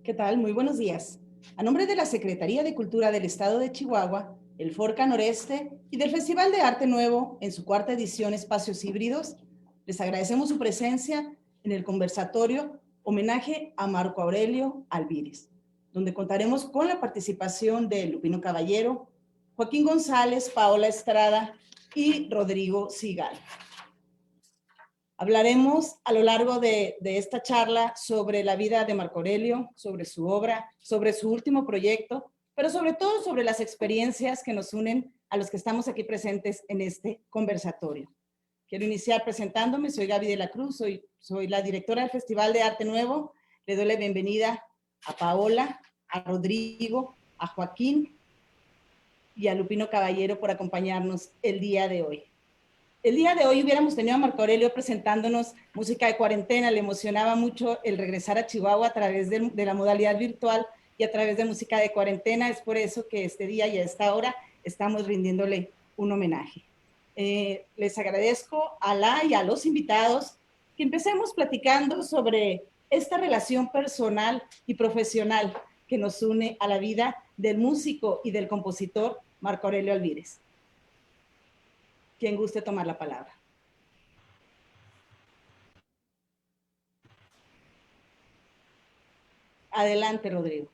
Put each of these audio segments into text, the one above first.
¿Qué tal? Muy buenos días. A nombre de la Secretaría de Cultura del Estado de Chihuahua, el Forca Noreste y del Festival de Arte Nuevo en su cuarta edición Espacios Híbridos, les agradecemos su presencia en el conversatorio Homenaje a Marco Aurelio Alvídez, donde contaremos con la participación de Lupino Caballero, Joaquín González, Paola Estrada y Rodrigo Sigal. Hablaremos a lo largo de esta charla sobre la vida de Marco Aurelio, sobre su obra, sobre su último proyecto, pero sobre todo sobre las experiencias que nos unen a los que estamos aquí presentes en este conversatorio. Quiero iniciar presentándome, soy Gaby de la Cruz, soy la directora del Festival de Arte Nuevo. Le doy la bienvenida a Paola, a Rodrigo, a Joaquín y a Lupino Caballero por acompañarnos el día de hoy. El día de hoy hubiéramos tenido a Marco Aurelio presentándonos música de cuarentena, le emocionaba mucho el regresar a Chihuahua a través de la modalidad virtual y a través de música de cuarentena. Es por eso que este día y a esta hora estamos rindiéndole un homenaje. Les agradezco a la y a los invitados que empecemos platicando sobre esta relación personal y profesional que nos une a la vida del músico y del compositor Marco Aurelio Alvídez. Quien guste tomar la palabra. Adelante, Rodrigo.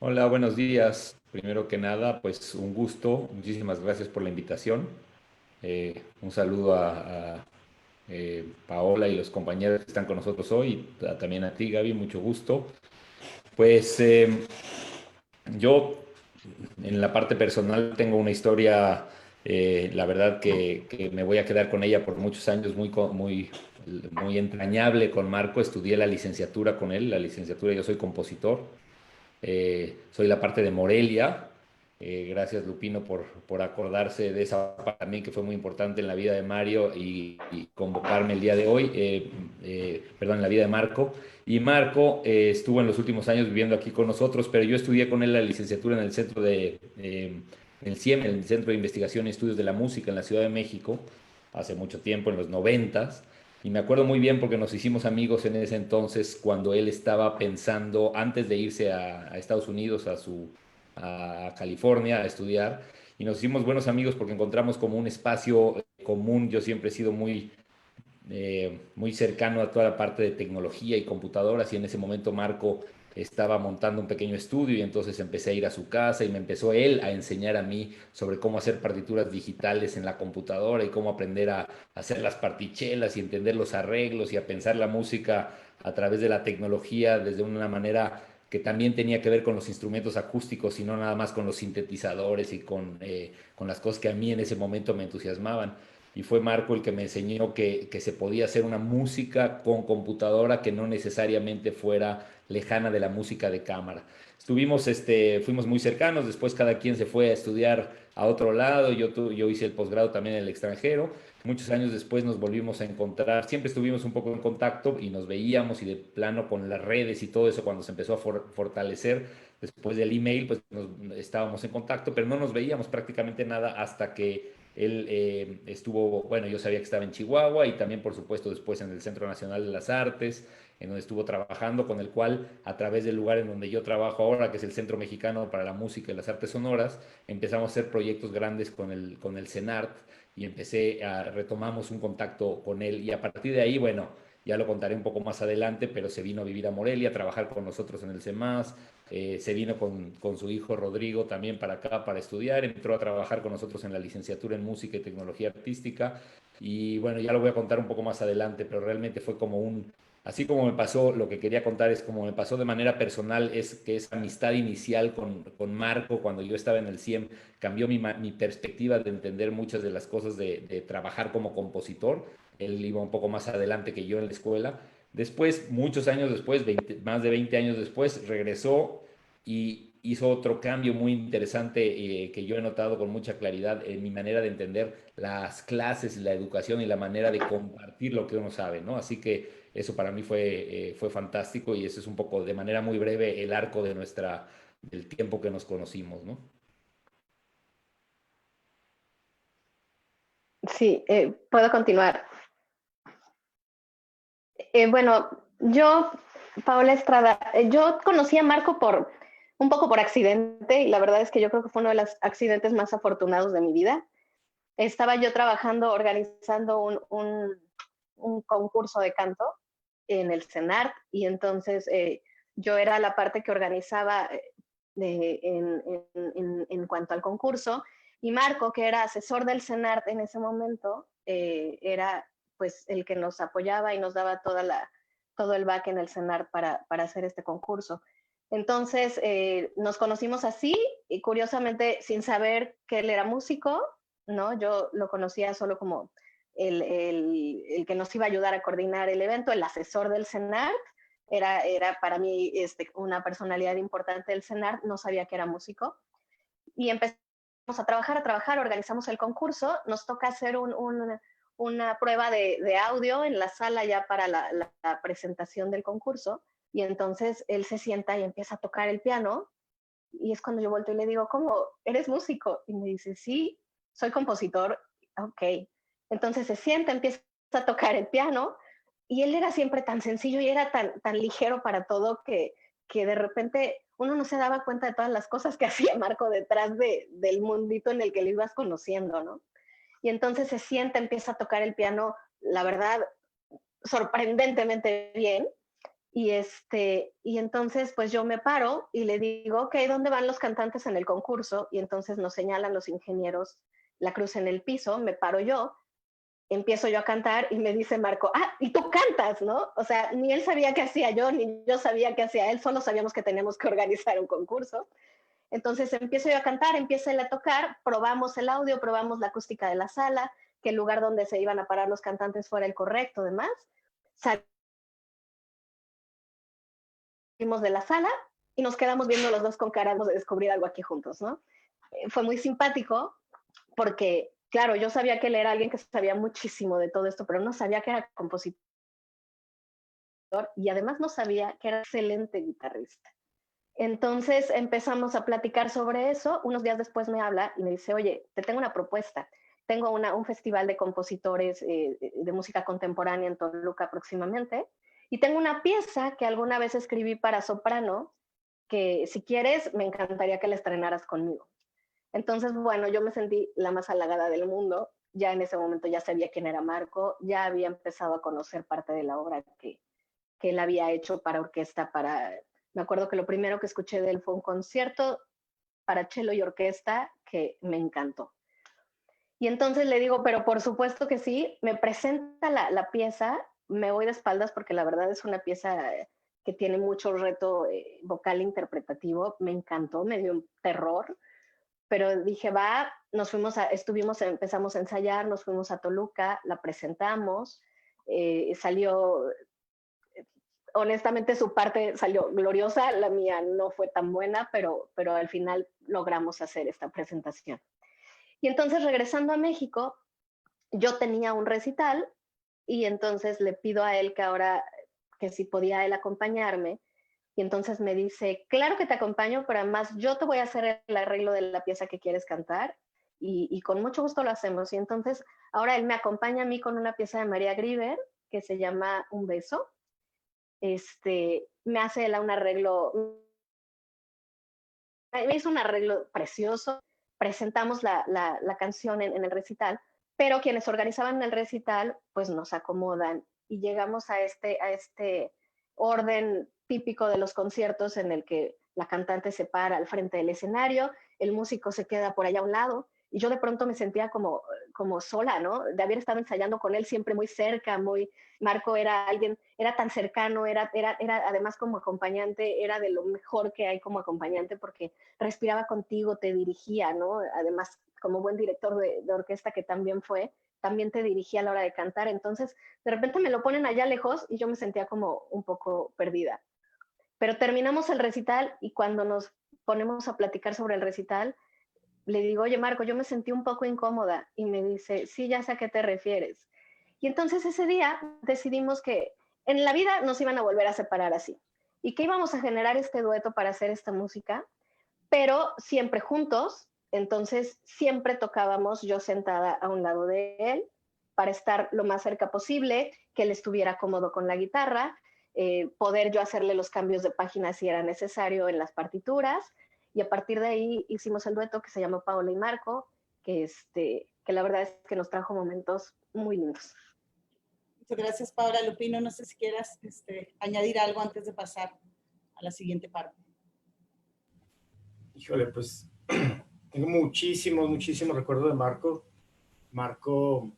Hola, buenos días. Primero que nada, pues un gusto. Muchísimas gracias por la invitación. Un saludo a Paola y los compañeros que están con nosotros hoy. También a ti, Gaby, mucho gusto. Pues yo en la parte personal tengo una historia, la verdad que me voy a quedar con ella por muchos años, muy entrañable con Marco. Estudié la licenciatura con él, la licenciatura, yo soy compositor. Soy la parte de Morelia. Gracias, Lupino, por acordarse de esa parte también que fue muy importante en la vida de Mario y convocarme el día de hoy, perdón, en la vida de Marco. Y Marco estuvo en los últimos años viviendo aquí con nosotros, pero yo estudié con él la licenciatura en el centro el CIEM, el Centro de Investigación y Estudios de la Música en la Ciudad de México, hace mucho tiempo, en los noventas. Y me acuerdo muy bien porque nos hicimos amigos en ese entonces cuando él estaba pensando, antes de irse a Estados Unidos, a California a estudiar, y nos hicimos buenos amigos porque encontramos como un espacio común. Yo siempre he sido muy cercano a toda la parte de tecnología y computadoras, y en ese momento Marco estaba montando un pequeño estudio y entonces empecé a ir a su casa y me empezó él a enseñar a mí sobre cómo hacer partituras digitales en la computadora y cómo aprender a hacer las partichelas y entender los arreglos y a pensar la música a través de la tecnología desde una manera que también tenía que ver con los instrumentos acústicos y no nada más con los sintetizadores y con las cosas que a mí en ese momento me entusiasmaban. Y fue Marco el que me enseñó que se podía hacer una música con computadora que no necesariamente fuera lejana de la música de cámara. Fuimos muy cercanos, después cada quien se fue a estudiar a otro lado. Yo hice el posgrado también en el extranjero. Muchos años después nos volvimos a encontrar, siempre estuvimos un poco en contacto y nos veíamos, y de plano con las redes y todo eso cuando se empezó a fortalecer después del email, pues estábamos en contacto, pero no nos veíamos prácticamente nada hasta que él estuvo, bueno, yo sabía que estaba en Chihuahua y también, por supuesto, después en el Centro Nacional de las Artes, en donde estuvo trabajando, con el cual, a través del lugar en donde yo trabajo ahora, que es el Centro Mexicano para la Música y las Artes Sonoras, empezamos a hacer proyectos grandes con el CENART, y retomamos un contacto con él, y a partir de ahí, bueno, ya lo contaré un poco más adelante, pero se vino a vivir a Morelia, a trabajar con nosotros en el CEMAS. Se vino con su hijo Rodrigo también para acá para estudiar, entró a trabajar con nosotros en la licenciatura en música y tecnología artística, y bueno, ya lo voy a contar un poco más adelante, pero realmente fue como así como me pasó, lo que quería contar es como me pasó de manera personal, es que esa amistad inicial con Marco cuando yo estaba en el CIEM cambió mi perspectiva de entender muchas de las cosas de trabajar como compositor. Él iba un poco más adelante que yo en la escuela. Después, muchos años después, más de 20 años después, regresó y hizo otro cambio muy interesante, que yo he notado con mucha claridad en mi manera de entender las clases, la educación y la manera de compartir lo que uno sabe, ¿no? Así que eso para mí fue fantástico, y eso es un poco, de manera muy breve, el arco del tiempo que nos conocimos, ¿no? Sí, puedo continuar. Bueno, yo Paola Estrada. Yo conocí a Marco un poco por accidente y la verdad es que yo creo que fue uno de los accidentes más afortunados de mi vida. Estaba yo trabajando, organizando un concurso de canto en el CENART y entonces yo era la parte que organizaba en cuanto al concurso y Marco, que era asesor del CENART en ese momento, era pues el que nos apoyaba y nos daba todo el back en el CENART para hacer este concurso. Entonces nos conocimos así y curiosamente sin saber que él era músico, ¿no? Yo lo conocía solo como el que nos iba a ayudar a coordinar el evento, el asesor del CENART, era para mí una personalidad importante del CENART, no sabía que era músico, y empezamos a trabajar, organizamos el concurso, nos toca hacer una prueba de audio en la sala ya para la presentación del concurso, y entonces él se sienta y empieza a tocar el piano, y es cuando yo volteo y le digo, ¿cómo? ¿Eres músico? Y me dice, sí, soy compositor. Ok. Entonces se sienta, empieza a tocar el piano y él era siempre tan sencillo y era tan ligero para todo que de repente uno no se daba cuenta de todas las cosas que hacía Marco detrás del mundito en el que lo ibas conociendo, ¿no? Y entonces se sienta, empieza a tocar el piano, la verdad, sorprendentemente bien. Y entonces pues yo me paro y le digo, ok, ¿dónde van los cantantes en el concurso? Y entonces nos señalan los ingenieros la cruz en el piso, me paro yo, empiezo yo a cantar y me dice Marco, y tú cantas, ¿no? O sea, ni él sabía qué hacía yo, ni yo sabía qué hacía él, solo sabíamos que teníamos que organizar un concurso. Entonces empiezo yo a cantar, empieza él a tocar, probamos el audio, probamos la acústica de la sala, que el lugar donde se iban a parar los cantantes fuera el correcto, demás. Salimos de la sala y nos quedamos viendo los dos con cara de descubrir algo aquí juntos, ¿no? Fue muy simpático porque, claro, yo sabía que él era alguien que sabía muchísimo de todo esto, pero no sabía que era compositor y además no sabía que era excelente guitarrista. Entonces empezamos a platicar sobre eso. Unos días después me habla y me dice, oye, te tengo una propuesta. Tengo un festival de compositores de música contemporánea en Toluca próximamente y tengo una pieza que alguna vez escribí para soprano que si quieres me encantaría que la estrenaras conmigo. Entonces, bueno, yo me sentí la más halagada del mundo. Ya en ese momento ya sabía quién era Marco, ya había empezado a conocer parte de la obra que él había hecho para orquesta, me acuerdo que lo primero que escuché de él fue un concierto para cello y orquesta que me encantó. Y entonces le digo, pero por supuesto que sí, me presenta la pieza, me voy de espaldas porque la verdad es una pieza que tiene mucho reto vocal interpretativo, me encantó, me dio un terror, pero dije, va, empezamos a ensayar, nos fuimos a Toluca, la presentamos, salió, honestamente su parte salió gloriosa, la mía no fue tan buena, pero al final logramos hacer esta presentación. Y entonces regresando a México, yo tenía un recital y entonces le pido a él que ahora, que si podía él acompañarme, y entonces me dice, claro que te acompaño, pero además yo te voy a hacer el arreglo de la pieza que quieres cantar y con mucho gusto lo hacemos. Y entonces ahora él me acompaña a mí con una pieza de María Grieber que se llama Un beso. Me hace él un arreglo, me hizo un arreglo precioso, presentamos la canción en el recital, pero quienes organizaban el recital pues nos acomodan y llegamos a este orden típico de los conciertos en el que la cantante se para al frente del escenario, el músico se queda por allá a un lado y yo de pronto me sentía como sola, ¿no? De haber estado ensayando con él siempre muy cerca, Marco era alguien, era tan cercano, era además como acompañante, era de lo mejor que hay como acompañante porque respiraba contigo, te dirigía, ¿no? Además, como buen director de orquesta que también fue, también te dirigía a la hora de cantar. Entonces, de repente me lo ponen allá lejos y yo me sentía como un poco perdida. Pero terminamos el recital y cuando nos ponemos a platicar sobre el recital, le digo, oye Marco, yo me sentí un poco incómoda y me dice, sí, ya sé a qué te refieres. Y entonces ese día decidimos que en la vida nos iban a volver a separar así y que íbamos a generar este dueto para hacer esta música, pero siempre juntos. Entonces siempre tocábamos yo sentada a un lado de él para estar lo más cerca posible, que él estuviera cómodo con la guitarra poder yo hacerle los cambios de página si era necesario en las partituras. Y a partir de ahí hicimos el dueto que se llama Paola y Marco, que la verdad es que nos trajo momentos muy lindos. Muchas gracias, Paola. Lupino, no sé si quieras añadir algo antes de pasar a la siguiente parte. Híjole, pues tengo muchísimos recuerdos de Marco. Marco,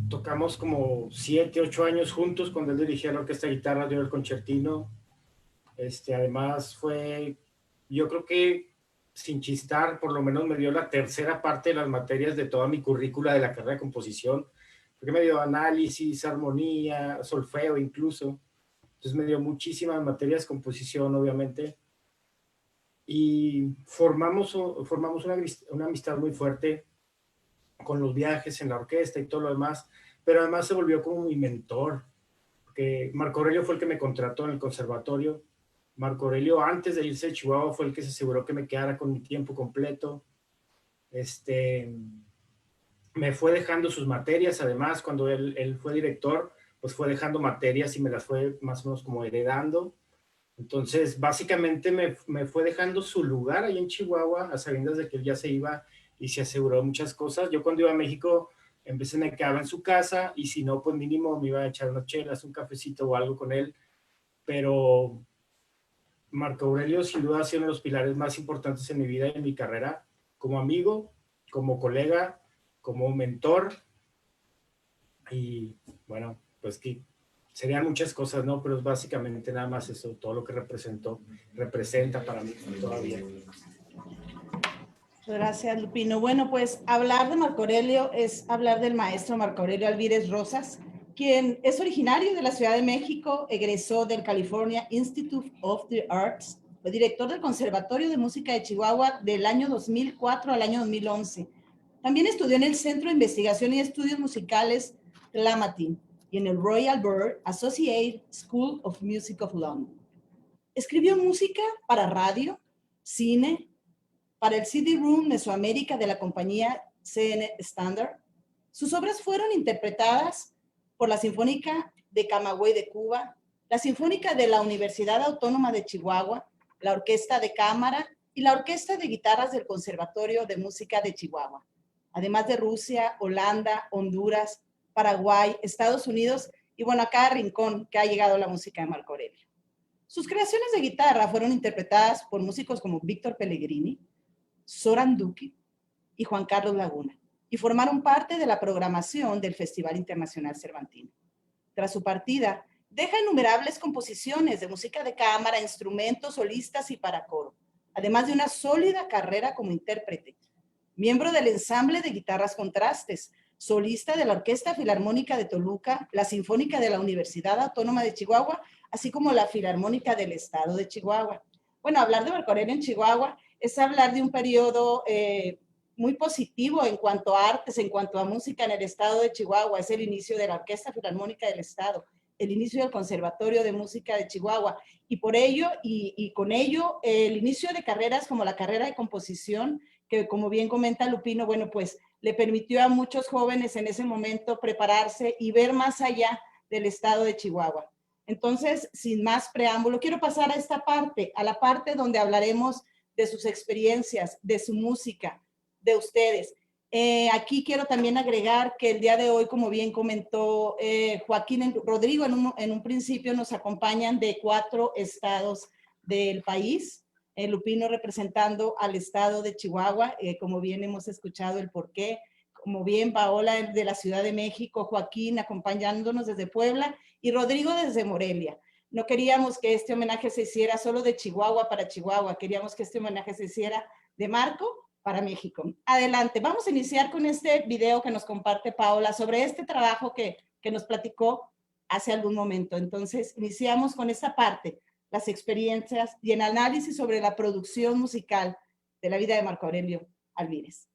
tocamos como 7, 8 años juntos cuando él dirigía la orquesta de guitarra de El Concertino. Además fue, yo creo que sin chistar, por lo menos me dio la tercera parte de las materias de toda mi currícula de la carrera de composición, porque me dio análisis, armonía, solfeo incluso. Entonces me dio muchísimas materias, composición obviamente, y formamos una amistad muy fuerte con los viajes en la orquesta y todo lo demás, pero además se volvió como mi mentor, porque Marco Aurelio fue el que me contrató en el conservatorio. Marco Aurelio, antes de irse de Chihuahua, fue el que se aseguró que me quedara con mi tiempo completo. Me fue dejando sus materias, además, cuando él fue director, pues fue dejando materias y me las fue más o menos como heredando. Entonces, básicamente me fue dejando su lugar ahí en Chihuahua, a sabiendas de que él ya se iba y se aseguró de muchas cosas. Yo cuando iba a México, en veces me quedaba en su casa y si no, pues mínimo me iba a echar unas chelas, un cafecito o algo con él. Pero Marco Aurelio sin duda ha sido uno de los pilares más importantes en mi vida y en mi carrera, como amigo, como colega, como mentor. Y bueno, pues que serían muchas cosas, ¿no? Pero es básicamente nada más eso, todo lo que representa para mí todavía. Gracias, Lupino. Bueno, pues hablar de Marco Aurelio es hablar del maestro Marco Aurelio Alvírez Rosas, quien es originario de la Ciudad de México, egresó del California Institute of the Arts, fue director del Conservatorio de Música de Chihuahua del año 2004 al año 2011. También estudió en el Centro de Investigación y Estudios Musicales Klamatin y en el Royal Bird Associate School of Music of London. Escribió música para radio, cine, para el CD-Room Mesoamérica de la compañía CN Standard. Sus obras fueron interpretadas por la Sinfónica de Camagüey de Cuba, la Sinfónica de la Universidad Autónoma de Chihuahua, la Orquesta de Cámara y la Orquesta de Guitarras del Conservatorio de Música de Chihuahua, además de Rusia, Holanda, Honduras, Paraguay, Estados Unidos y bueno, a cada rincón que ha llegado la música de Marco Aurelio. Sus creaciones de guitarra fueron interpretadas por músicos como Víctor Pellegrini, Zoran Duque y Juan Carlos Laguna, y formaron parte de la programación del Festival Internacional Cervantino. Tras su partida, deja innumerables composiciones de música de cámara, instrumentos, solistas y para coro, además de una sólida carrera como intérprete. Miembro del ensamble de guitarras contrastes, solista de la Orquesta Filarmónica de Toluca, la Sinfónica de la Universidad Autónoma de Chihuahua, así como la Filarmónica del Estado de Chihuahua. Bueno, hablar de Marco Aurelio en Chihuahua es hablar de un periodo muy positivo en cuanto a artes, en cuanto a música en el estado de Chihuahua. Es el inicio de la Orquesta Filarmónica del Estado, el inicio del Conservatorio de Música de Chihuahua, y por ello, y con ello, el inicio de carreras como la carrera de composición, que como bien comenta Lupino, bueno, pues le permitió a muchos jóvenes en ese momento prepararse y ver más allá del estado de Chihuahua. Entonces, sin más preámbulo, quiero pasar a esta parte, a la parte donde hablaremos de sus experiencias, de su música, de ustedes. Aquí quiero también agregar que el día de hoy, como bien comentó Joaquín, Rodrigo, en un principio nos acompañan de 4 estados del país. Lupino representando al estado de Chihuahua, como bien hemos escuchado el porqué, como bien Paola de la Ciudad de México, Joaquín acompañándonos desde Puebla y Rodrigo desde Morelia. No queríamos que este homenaje se hiciera solo de Chihuahua para Chihuahua, queríamos que este homenaje se hiciera de Marco para México. Adelante, vamos a iniciar con este video que nos comparte Paola sobre este trabajo que nos platicó hace algún momento. Entonces, iniciamos con esta parte, las experiencias y el análisis sobre la producción musical de la vida de Marco Aurelio Alvírez.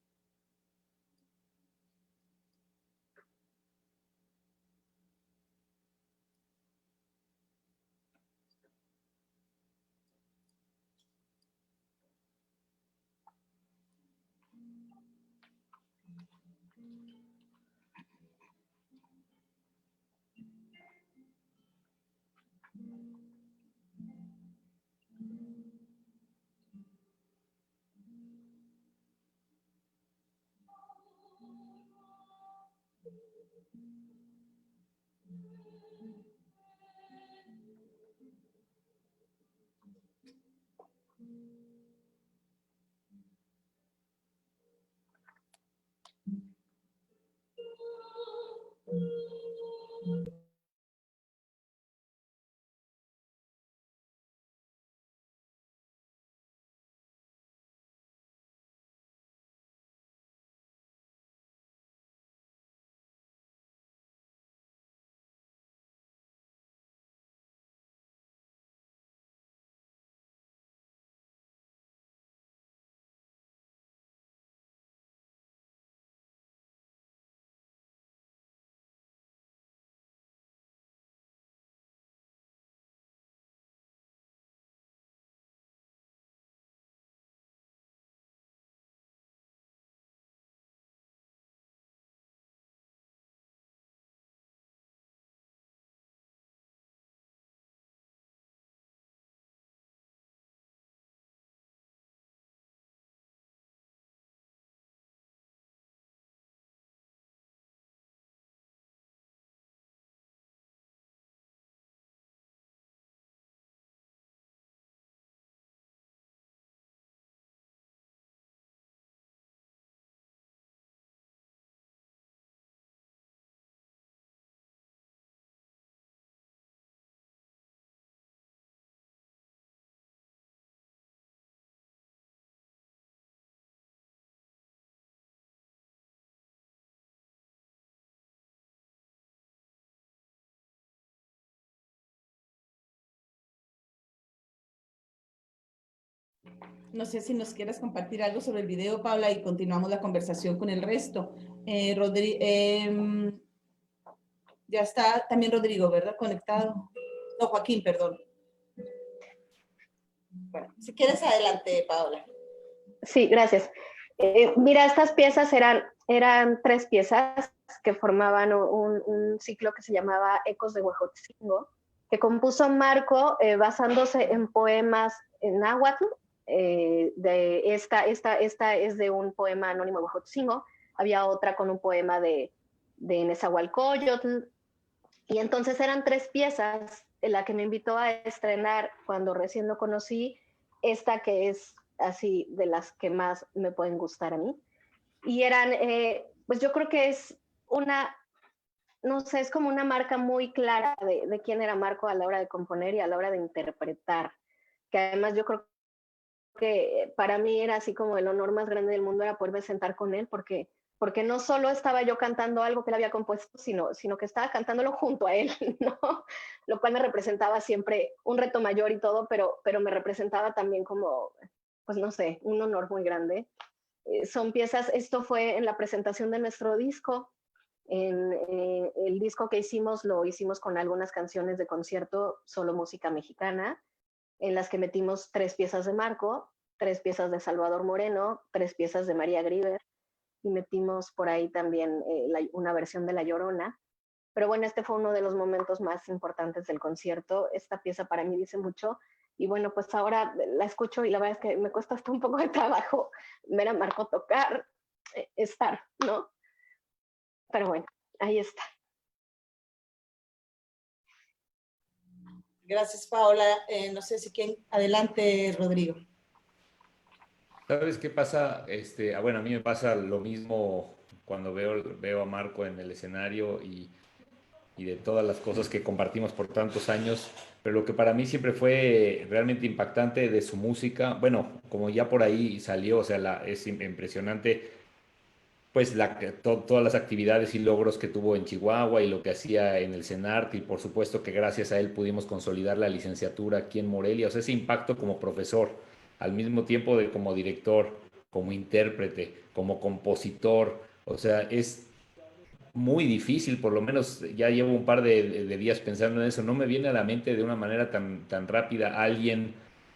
No sé si nos quieres compartir algo sobre el video, Paula, y continuamos la conversación con el resto. Ya está también Rodrigo, ¿verdad? Conectado. No, Joaquín, perdón. Bueno, si quieres, adelante, Paula. Sí, gracias. Mira, estas piezas eran 3 piezas que formaban un ciclo que se llamaba Ecos de Huejotzingo, que compuso Marco basándose en poemas en náhuatl. Esta es de un poema anónimo de Huejotzingo. Había otra con un poema de Nezahualcóyotl. Y entonces eran 3 piezas en la que me invitó a estrenar cuando recién lo conocí, esta que es así de las que más me pueden gustar a mí. Y eran, pues yo creo que es no sé, es como una marca muy clara de quién era Marco a la hora de componer y a la hora de interpretar. Que además yo creo que para mí era así como el honor más grande del mundo era poderme sentar con él, porque no solo estaba yo cantando algo que él había compuesto, sino que estaba cantándolo junto a él, ¿no? Lo cual me representaba siempre un reto mayor y todo, pero me representaba también como, pues no sé, un honor muy grande. Son piezas, esto fue en la presentación de nuestro disco. El disco que hicimos lo hicimos con algunas canciones de concierto, solo música mexicana, en las que metimos 3 piezas de Marco, 3 piezas de Salvador Moreno, 3 piezas de María Grieber, y metimos por ahí también una versión de La Llorona. Pero bueno, este fue uno de los momentos más importantes del concierto. Esta pieza para mí dice mucho. Y bueno, pues ahora la escucho y la verdad es que me cuesta hasta un poco de trabajo ver a Marco tocar, estar, ¿no? Pero bueno, ahí está. Gracias, Paola. No sé si quién. Adelante, Rodrigo. ¿Sabes qué pasa? Bueno, a mí me pasa lo mismo cuando veo a Marco en el escenario y de todas las cosas que compartimos por tantos años, pero lo que para mí siempre fue realmente impactante de su música, bueno, como ya por ahí salió, o sea, es impresionante, pues todas las actividades y logros que tuvo en Chihuahua y lo que hacía en el CENART, y por supuesto que gracias a él pudimos consolidar la licenciatura aquí en Morelia, o sea, ese impacto como profesor, al mismo tiempo de como director, como intérprete, como compositor, o sea, es muy difícil, por lo menos ya llevo un par de días pensando en eso, no me viene a la mente de una manera tan rápida alguien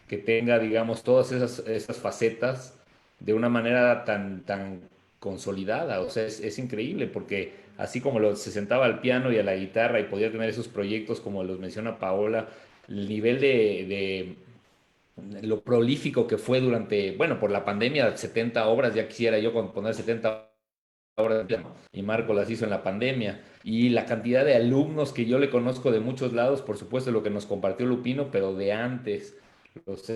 que tenga, digamos, todas esas facetas de una manera tan consolidada, o sea, es increíble porque así como se sentaba al piano y a la guitarra y podía tener esos proyectos como los menciona Paola, el nivel de lo prolífico que fue durante, bueno, por la pandemia, 70 obras, ya quisiera yo poner 70 obra y Marco las hizo en la pandemia. Y la cantidad de alumnos que yo le conozco de muchos lados, por supuesto lo que nos compartió Lupino, pero de antes, los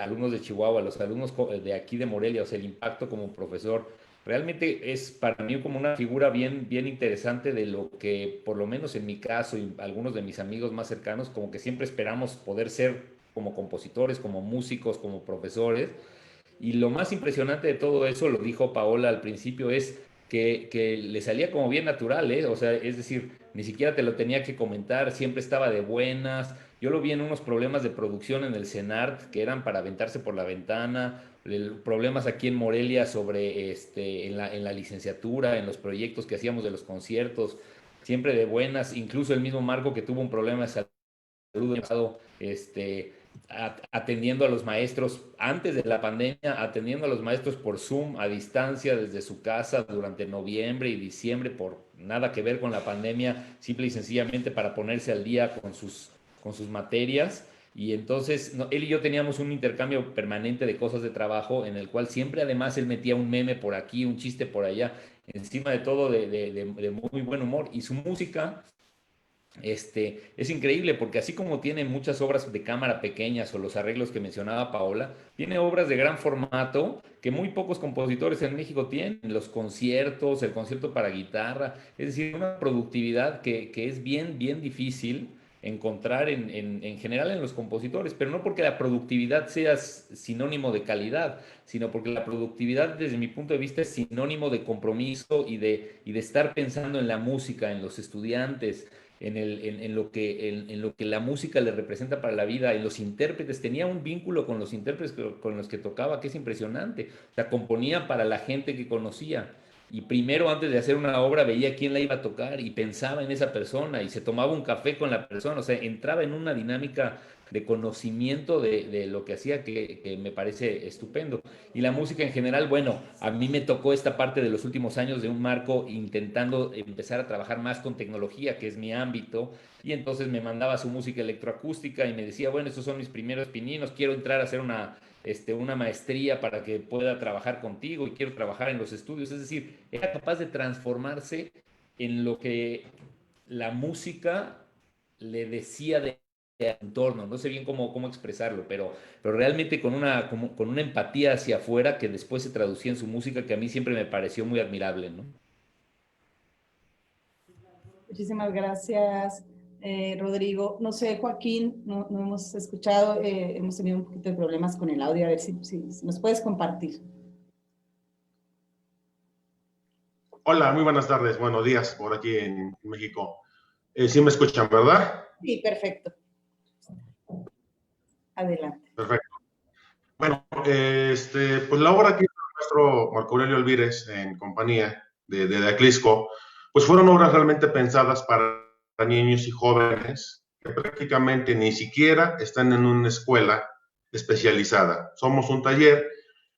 alumnos de Chihuahua, los alumnos de aquí de Morelia, o sea, el impacto como profesor, realmente es para mí como una figura bien, bien interesante de lo que, por lo menos en mi caso y algunos de mis amigos más cercanos, como que siempre esperamos poder ser como compositores, como músicos, como profesores. Y lo más impresionante de todo eso, lo dijo Paola al principio, es que le salía como bien natural, ¿eh? O sea, es decir, ni siquiera te lo tenía que comentar, siempre estaba de buenas. Yo lo vi en unos problemas de producción en el CENART que eran para aventarse por la ventana, problemas aquí en Morelia sobre, en la licenciatura, en los proyectos que hacíamos de los conciertos, siempre de buenas, incluso el mismo Marco que tuvo un problema de salud, atendiendo a los maestros antes de la pandemia, atendiendo a los maestros por Zoom a distancia desde su casa durante noviembre y diciembre por nada que ver con la pandemia, simple y sencillamente para ponerse al día con sus materias. Y entonces él y yo teníamos un intercambio permanente de cosas de trabajo en el cual siempre además él metía un meme por aquí, un chiste por allá, encima de todo de muy buen humor. Y su música es increíble porque así como tiene muchas obras de cámara pequeñas o los arreglos que mencionaba Paola, tiene obras de gran formato que muy pocos compositores en México tienen, los conciertos, el concierto para guitarra, es decir, una productividad que es bien, bien difícil encontrar en general en los compositores, pero no porque la productividad sea sinónimo de calidad, sino porque la productividad desde mi punto de vista es sinónimo de compromiso y de estar pensando en la música, en los estudiantes, en lo que la música le representa para la vida, en los intérpretes, tenía un vínculo con los intérpretes con los que tocaba, que es impresionante. O sea, componía para la gente que conocía. Y primero, antes de hacer una obra, veía quién la iba a tocar y pensaba en esa persona y se tomaba un café con la persona. O sea, entraba en una dinámica de conocimiento de lo que hacía que me parece estupendo. Y la música en general, bueno, a mí me tocó esta parte de los últimos años de un Marco intentando empezar a trabajar más con tecnología, que es mi ámbito, y entonces me mandaba su música electroacústica y me decía, bueno, estos son mis primeros pininos, quiero entrar a hacer una maestría para que pueda trabajar contigo y quiero trabajar en los estudios. Es decir, era capaz de transformarse en lo que la música le decía de entorno, no sé bien cómo expresarlo, pero realmente con una empatía hacia afuera que después se traducía en su música que a mí siempre me pareció muy admirable, ¿no? Muchísimas gracias, Rodrigo. No sé, Joaquín, no hemos escuchado, hemos tenido un poquito de problemas con el audio, a ver si nos puedes compartir. Hola, muy buenas tardes, buenos días por aquí en México. Sí me escuchan, ¿verdad? Sí, perfecto. Adelante. Perfecto. Bueno, pues la obra que hizo el maestro Marco Aurelio Alvírez en compañía de Aclisco, pues fueron obras realmente pensadas para niños y jóvenes que prácticamente ni siquiera están en una escuela especializada. Somos un taller,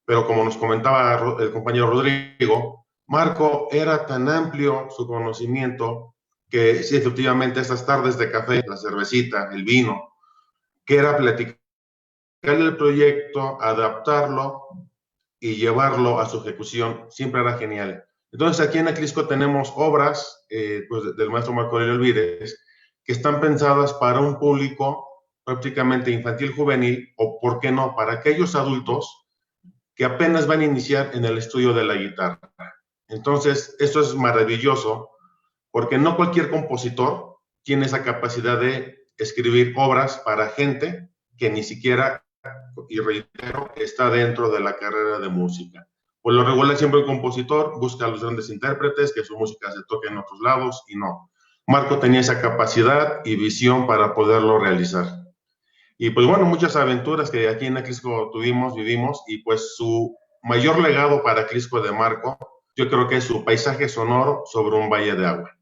pero como nos comentaba el compañero Rodrigo, Marco era tan amplio su conocimiento que sí, efectivamente, esas tardes de café, la cervecita, el vino, que era platicar el proyecto, adaptarlo y llevarlo a su ejecución, siempre era genial. Entonces, aquí en Aclisco tenemos obras pues, del maestro Marco Aurelio Alvírez que están pensadas para un público prácticamente infantil, juvenil, o, ¿por qué no?, para aquellos adultos que apenas van a iniciar en el estudio de la guitarra. Entonces, esto es maravilloso, porque no cualquier compositor tiene esa capacidad de escribir obras para gente que ni siquiera, y reitero, está dentro de la carrera de música. Por lo regular, siempre el compositor busca a los grandes intérpretes, que su música se toque en otros lados, y no. Marco tenía esa capacidad y visión para poderlo realizar. Y pues bueno, muchas aventuras que aquí en Aclisco vivimos, y pues su mayor legado para Aclisco de Marco, yo creo que es su paisaje sonoro sobre un valle de agua.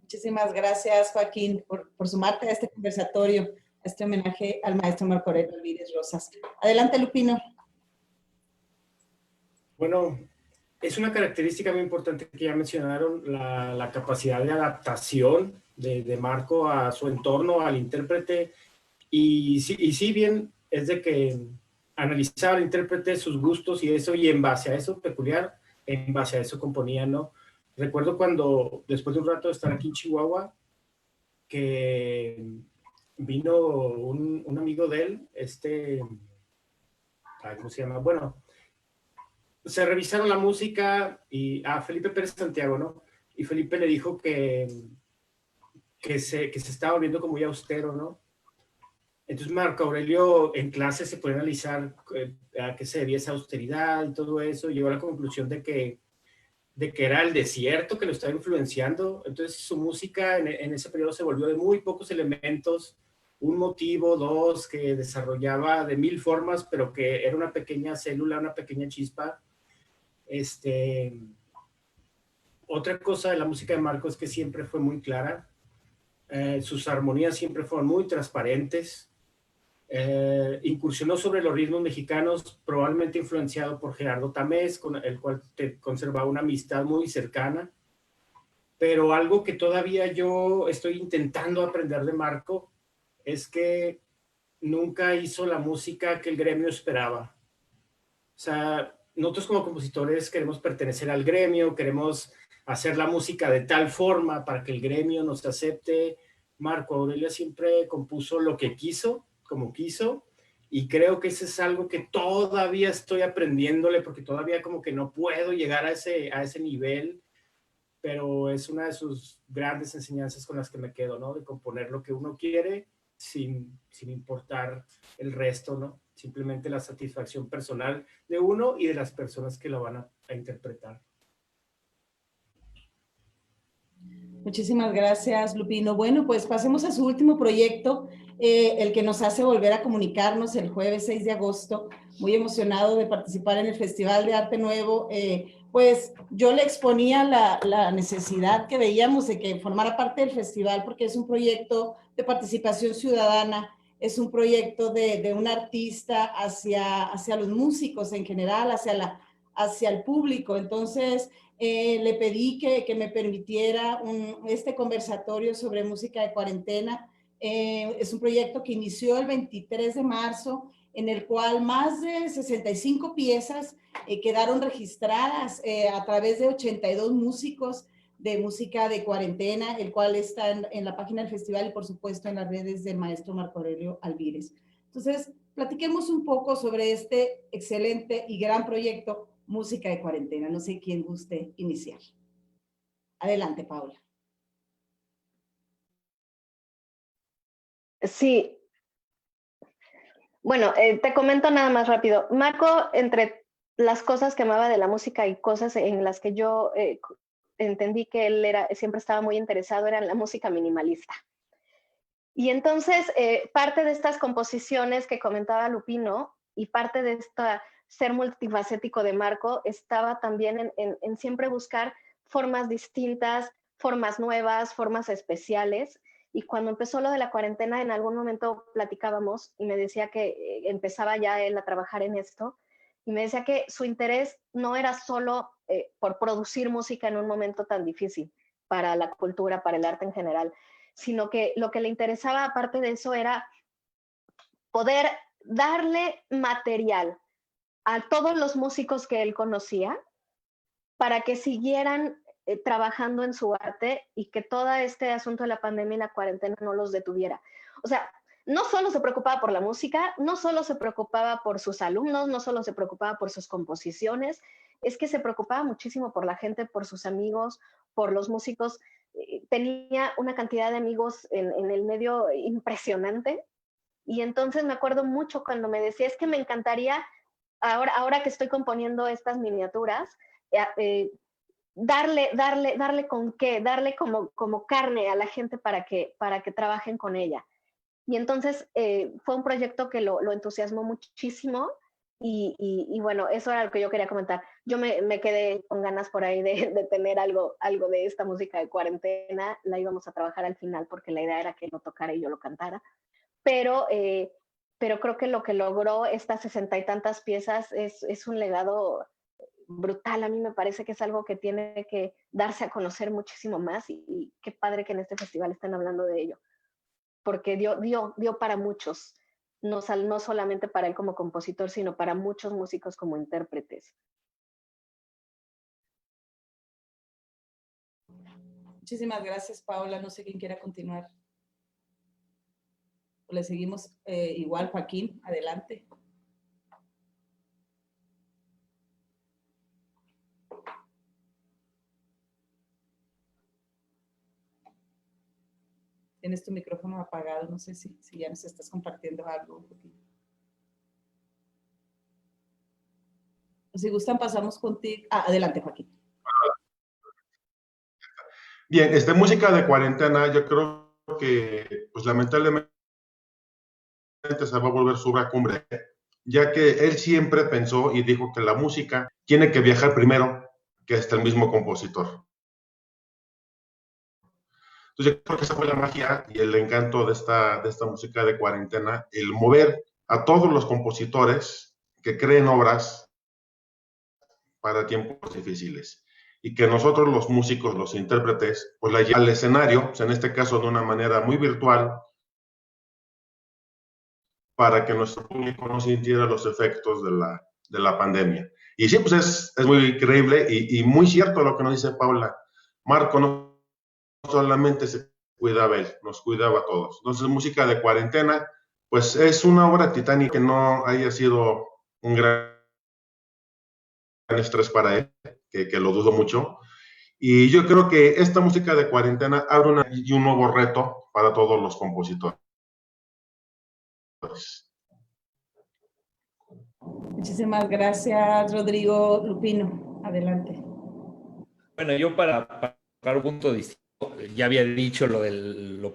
Muchísimas gracias, Joaquín, por sumarte a este conversatorio, a este homenaje al maestro Marco Aurelio Alvírez Rosas. Adelante, Lupino. Bueno, es una característica muy importante que ya mencionaron, la capacidad de adaptación de Marco a su entorno, al intérprete. Y sí, bien, es de que analizaba al intérprete, sus gustos y eso, y en base a eso peculiar, en base a eso componía, ¿no? Recuerdo cuando, después de un rato de estar aquí en Chihuahua, que vino un amigo de él, ¿cómo se llama? Bueno, se revisaron la música y a Felipe Pérez Santiago, ¿no? Y Felipe le dijo que se estaba volviendo como muy austero, ¿no? Entonces Marco Aurelio en clase se puede analizar a qué se debía esa austeridad y todo eso, y llegó a la conclusión de que era el desierto que lo estaba influenciando. Entonces su música en ese periodo se volvió de muy pocos elementos, un motivo, dos, que desarrollaba de mil formas, pero que era una pequeña célula, una pequeña chispa. Otra cosa de la música de Marco es que siempre fue muy clara, sus armonías siempre fueron muy transparentes. Incursionó sobre los ritmos mexicanos, probablemente influenciado por Gerardo Tamés, con el cual te conservaba una amistad muy cercana. Pero algo que todavía yo estoy intentando aprender de Marco es que nunca hizo la música que el gremio esperaba. O sea, nosotros como compositores queremos pertenecer al gremio, queremos hacer la música de tal forma para que el gremio nos acepte. Marco Aurelio siempre compuso lo que quiso, como quiso, y creo que eso es algo que todavía estoy aprendiéndole, porque todavía como que no puedo llegar a ese nivel, pero es una de sus grandes enseñanzas con las que me quedo, ¿no? De componer lo que uno quiere sin importar el resto, ¿no? Simplemente la satisfacción personal de uno y de las personas que lo van a interpretar. Muchísimas gracias, Lupino. Bueno, pues pasemos a su último proyecto, el que nos hace volver a comunicarnos el jueves 6 de agosto. Muy emocionado de participar en el Festival de Arte Nuevo. Pues yo le exponía la necesidad que veíamos de que formara parte del festival, porque es un proyecto de participación ciudadana, es un proyecto de un artista hacia los músicos en general, hacia el público. Entonces, le pedí que me permitiera este conversatorio sobre música de cuarentena. Es un proyecto que inició el 23 de marzo, en el cual más de 65 piezas quedaron registradas a través de 82 músicos de música de cuarentena, el cual está en la página del festival y por supuesto en las redes del maestro Marco Aurelio Albírez. Entonces, platiquemos un poco sobre este excelente y gran proyecto Música de Cuarentena. No sé quién guste iniciar. Adelante, Paula. Sí. Bueno, te comento nada más rápido. Marco, entre las cosas que amaba de la música y cosas en las que yo entendí que él siempre estaba muy interesado, era en la música minimalista. Y entonces, parte de estas composiciones que comentaba Lupino y parte de esta ser multifacético de Marco estaba también en siempre buscar formas distintas, formas nuevas, formas especiales. Y cuando empezó lo de la cuarentena, en algún momento platicábamos y me decía que empezaba ya él a trabajar en esto. Y me decía que su interés no era solo por producir música en un momento tan difícil para la cultura, para el arte en general, sino que lo que le interesaba aparte de eso era poder darle material a todos los músicos que él conocía para que siguieran trabajando en su arte y que todo este asunto de la pandemia y la cuarentena no los detuviera. O sea, no solo se preocupaba por la música, no solo se preocupaba por sus alumnos, no solo se preocupaba por sus composiciones, es que se preocupaba muchísimo por la gente, por sus amigos, por los músicos. Tenía una cantidad de amigos en el medio impresionante. Y entonces me acuerdo mucho cuando me decía, es que me encantaría, ahora que estoy componiendo estas miniaturas, darle con qué, darle como carne a la gente para que trabajen con ella. Y entonces fue un proyecto que lo entusiasmó muchísimo y bueno, eso era lo que yo quería comentar. Yo me quedé con ganas por ahí de tener algo de esta música de cuarentena. La íbamos a trabajar al final porque la idea era que lo tocara y yo lo cantara. Pero creo que lo que logró estas 60 y tantas piezas es un legado brutal. A mí me parece que es algo que tiene que darse a conocer muchísimo más y qué padre que en este festival estén hablando de ello, porque dio para muchos. no solamente para él como compositor, sino para muchos músicos como intérpretes. Muchísimas gracias, Paola. No sé quién quiera continuar. Le seguimos igual, Joaquín, adelante. Tienes tu micrófono apagado, no sé si ya nos estás compartiendo algo. Si gustan, pasamos contigo. Adelante, Joaquín. Bien, música de cuarentena, yo creo que, pues lamentablemente se va a volver su cumbre, ya que él siempre pensó y dijo que la música tiene que viajar primero que hasta el mismo compositor. Entonces yo creo que esa fue la magia y el encanto de esta música de cuarentena, el mover a todos los compositores que creen obras para tiempos difíciles y que nosotros los músicos, los intérpretes, pues la llevamos al escenario, pues en este caso de una manera muy virtual, para que nuestro público no sintiera los efectos de la pandemia. Y sí, pues es muy creíble y muy cierto lo que nos dice Paula. Marco no solamente se cuidaba él, nos cuidaba a todos. Entonces, música de cuarentena, pues es una obra titánica que no haya sido un gran estrés para él, que lo dudo mucho. Y yo creo que esta música de cuarentena abre un nuevo reto para todos los compositores. Muchísimas gracias, Rodrigo. Lupino, adelante. Bueno, yo para tocar un punto distinto, ya había dicho lo lo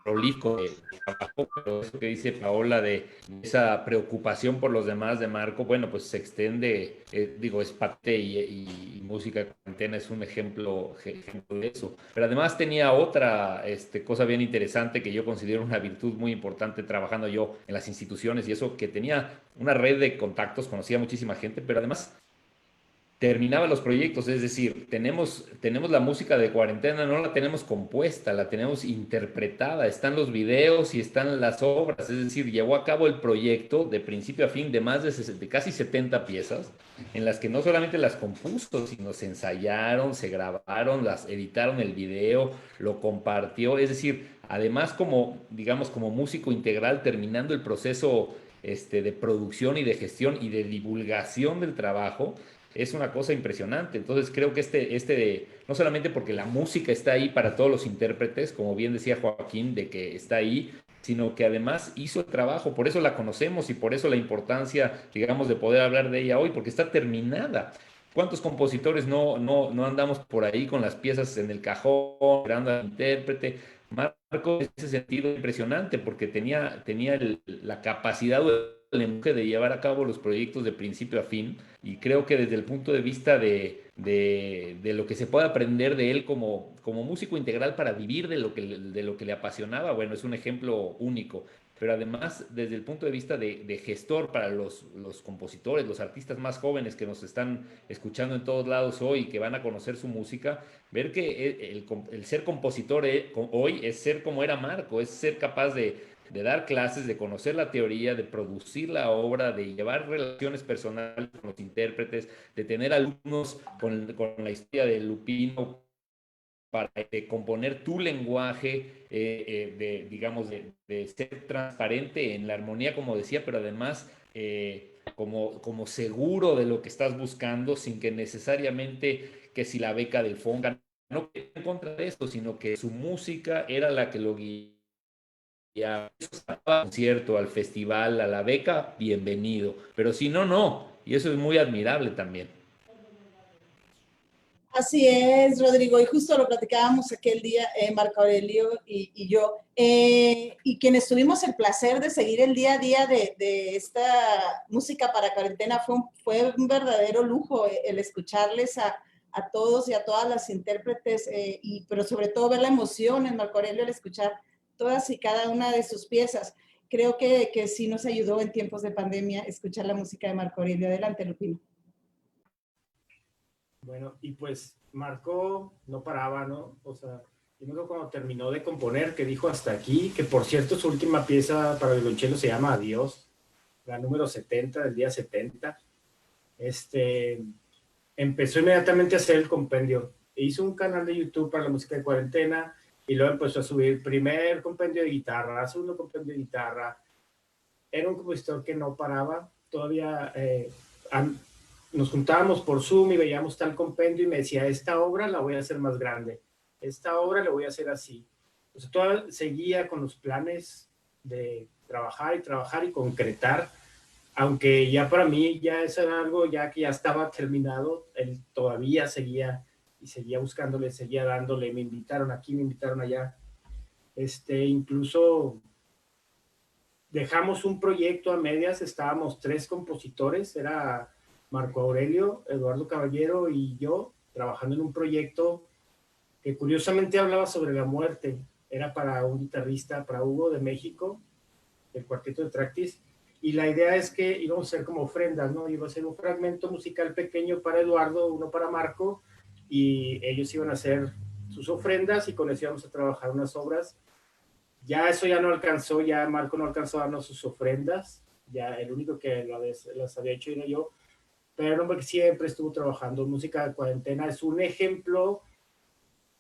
prolijo de trabajo, pero eso que dice Paola de esa preocupación por los demás de Marco, bueno, pues se extiende, digo, es parte y música de cuarentena es un ejemplo de eso. Pero además tenía otra cosa bien interesante que yo considero una virtud muy importante trabajando yo en las instituciones y eso, que tenía una red de contactos, conocía muchísima gente, pero además terminaba los proyectos, es decir, tenemos la música de cuarentena, no la tenemos compuesta, la tenemos interpretada, están los videos y están las obras, es decir, llevó a cabo el proyecto de principio a fin de más de casi 70 piezas, en las que no solamente las compuso, sino se ensayaron, se grabaron, las editaron el video, lo compartió, es decir, además como, digamos, como músico integral, terminando el proceso de producción y de gestión y de divulgación del trabajo, es una cosa impresionante. Entonces creo que no solamente porque la música está ahí para todos los intérpretes, como bien decía Joaquín, de que está ahí, sino que además hizo el trabajo, por eso la conocemos y por eso la importancia, digamos, de poder hablar de ella hoy, porque está terminada. ¿Cuántos compositores no andamos por ahí con las piezas en el cajón, esperando al intérprete? Marco, en ese sentido, impresionante, porque tenía la capacidad el empuje de llevar a cabo los proyectos de principio a fin y creo que desde el punto de vista de lo que se puede aprender de él como músico integral para vivir de lo que le apasionaba, bueno, es un ejemplo único. Pero además, desde el punto de vista de gestor para los compositores, los artistas más jóvenes que nos están escuchando en todos lados hoy y que van a conocer su música, ver que el ser compositor hoy es ser como era Marco, es ser capaz de dar clases, de conocer la teoría, de producir la obra, de llevar relaciones personales con los intérpretes, de tener alumnos con la historia de Lupino para componer tu lenguaje, digamos, de ser transparente en la armonía, como decía, pero además como seguro de lo que estás buscando, sin que necesariamente que si la beca del Fonca, no en contra de esto, sino que su música era la que lo guiaba al concierto, al festival, a la beca, bienvenido. Pero si no, no. Y eso es muy admirable también. Así es, Rodrigo, y justo lo platicábamos aquel día, Marco Aurelio y yo, y quienes tuvimos el placer de seguir el día a día de esta música para cuarentena, fue un verdadero lujo el escucharles a todos y a todas las intérpretes, pero sobre todo ver la emoción en Marco Aurelio al escuchar todas y cada una de sus piezas. Creo que sí nos ayudó en tiempos de pandemia escuchar la música de Marco Aurelio. Adelante, Lupino. Bueno, y pues Marco no paraba, ¿no? O sea, Yo me acuerdo cuando terminó de componer, que dijo hasta aquí, que por cierto su última pieza para violonchelo se llama Adiós, la número 70, del día 70. Empezó inmediatamente a hacer el compendio. Hizo un canal de YouTube para la música de cuarentena y luego empezó a subir primer compendio de guitarra, segundo compendio de guitarra. Era un compositor que no paraba. Todavía nos juntábamos por Zoom y veíamos tal compendio y me decía, esta obra la voy a hacer más grande, esta obra la voy a hacer así. O sea, todavía seguía con los planes de trabajar y concretar, aunque ya para mí ya eso era algo ya que ya estaba terminado. Él todavía seguía y seguía buscándole, seguía dándole. Me invitaron aquí, me invitaron allá. Incluso dejamos un proyecto a medias, estábamos 3 compositores, era Marco Aurelio, Eduardo Caballero y yo, trabajando en un proyecto que curiosamente hablaba sobre la muerte. Era para un guitarrista, para Hugo de México, del cuarteto de Tractis, y la idea es que íbamos a ser como ofrendas, ¿no? Iba a ser un fragmento musical pequeño para Eduardo, uno para Marco, y ellos iban a hacer sus ofrendas y con eso íbamos a trabajar unas obras. Ya eso ya no alcanzó, ya Marco no alcanzó a darnos sus ofrendas, ya el único que las había hecho era yo, pero el hombre que siempre estuvo trabajando. Música de cuarentena es un ejemplo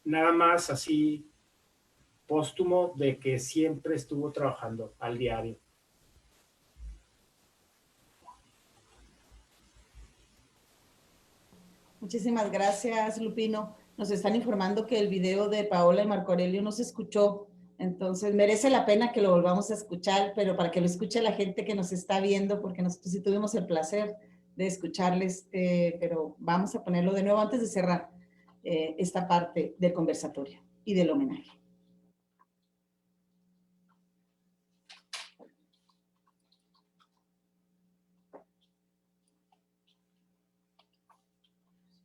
nada más así póstumo de que siempre estuvo trabajando al diario. Muchísimas gracias, Lupino. Nos están informando que el video de Paola y Marco Aurelio no se escuchó, entonces merece la pena que lo volvamos a escuchar, pero para que lo escuche la gente que nos está viendo, porque nosotros sí tuvimos el placer de escucharles, pero vamos a ponerlo de nuevo antes de cerrar esta parte del conversatorio y del homenaje.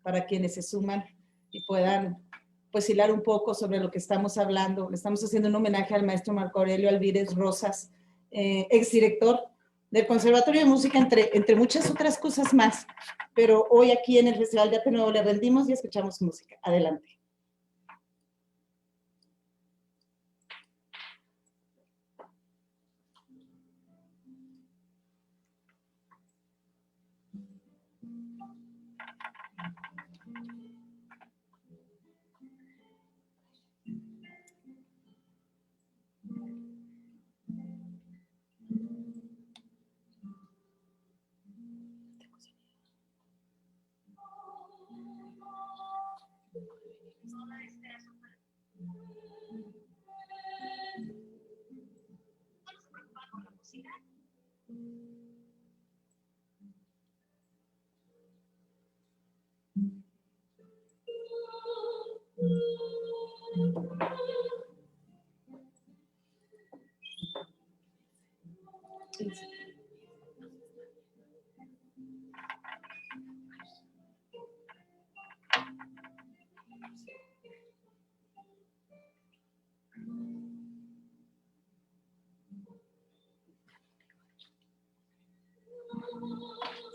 Para quienes se suman y puedan pues hilar un poco sobre lo que estamos hablando. Le estamos haciendo un homenaje al maestro Marco Aurelio Alvírez Rosas, exdirector del Conservatorio de Música, entre muchas otras cosas más. Pero hoy aquí en el Festival de Arte Nuevo le rendimos y escuchamos música. Adelante.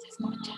Se escucha.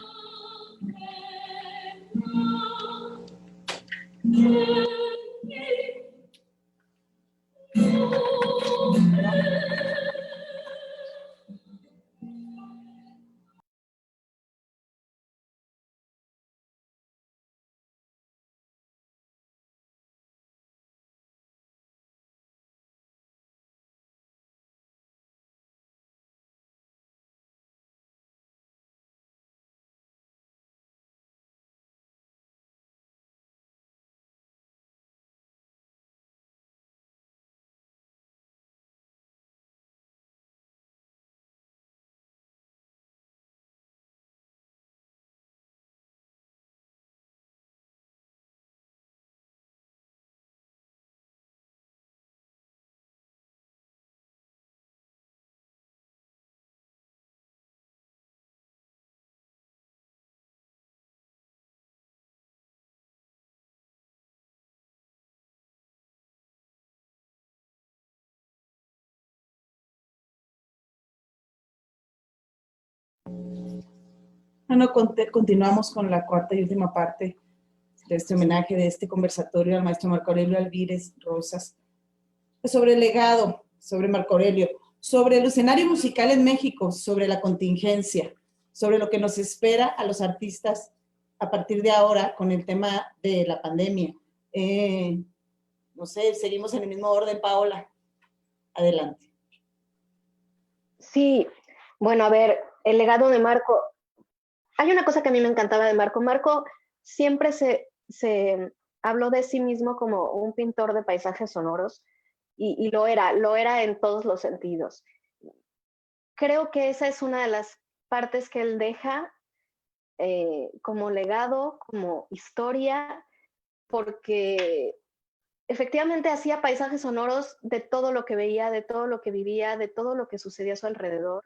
Bueno, continuamos con la cuarta y última parte de este homenaje, de este conversatorio al maestro Marco Aurelio Alvírez Rosas, pues sobre el legado, sobre Marco Aurelio, sobre el escenario musical en México, sobre la contingencia, sobre lo que nos espera a los artistas a partir de ahora con el tema de la pandemia. No sé, seguimos en el mismo orden, Paola. Adelante. Sí, bueno, a ver, el legado de Marco. Hay una cosa que a mí me encantaba de Marco. Marco siempre se habló de sí mismo como un pintor de paisajes sonoros y lo era en todos los sentidos. Creo que esa es una de las partes que él deja como legado, como historia, porque efectivamente hacía paisajes sonoros de todo lo que veía, de todo lo que vivía, de todo lo que sucedía a su alrededor.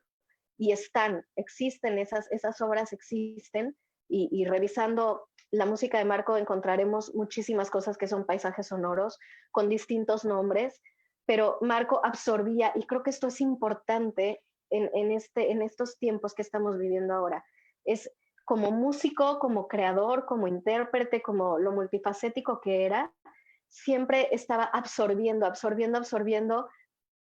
Y existen, esas obras existen, y revisando la música de Marco encontraremos muchísimas cosas que son paisajes sonoros con distintos nombres, pero Marco absorbía, y creo que esto es importante en estos tiempos que estamos viviendo ahora, es como músico, como creador, como intérprete, como lo multifacético que era, siempre estaba absorbiendo,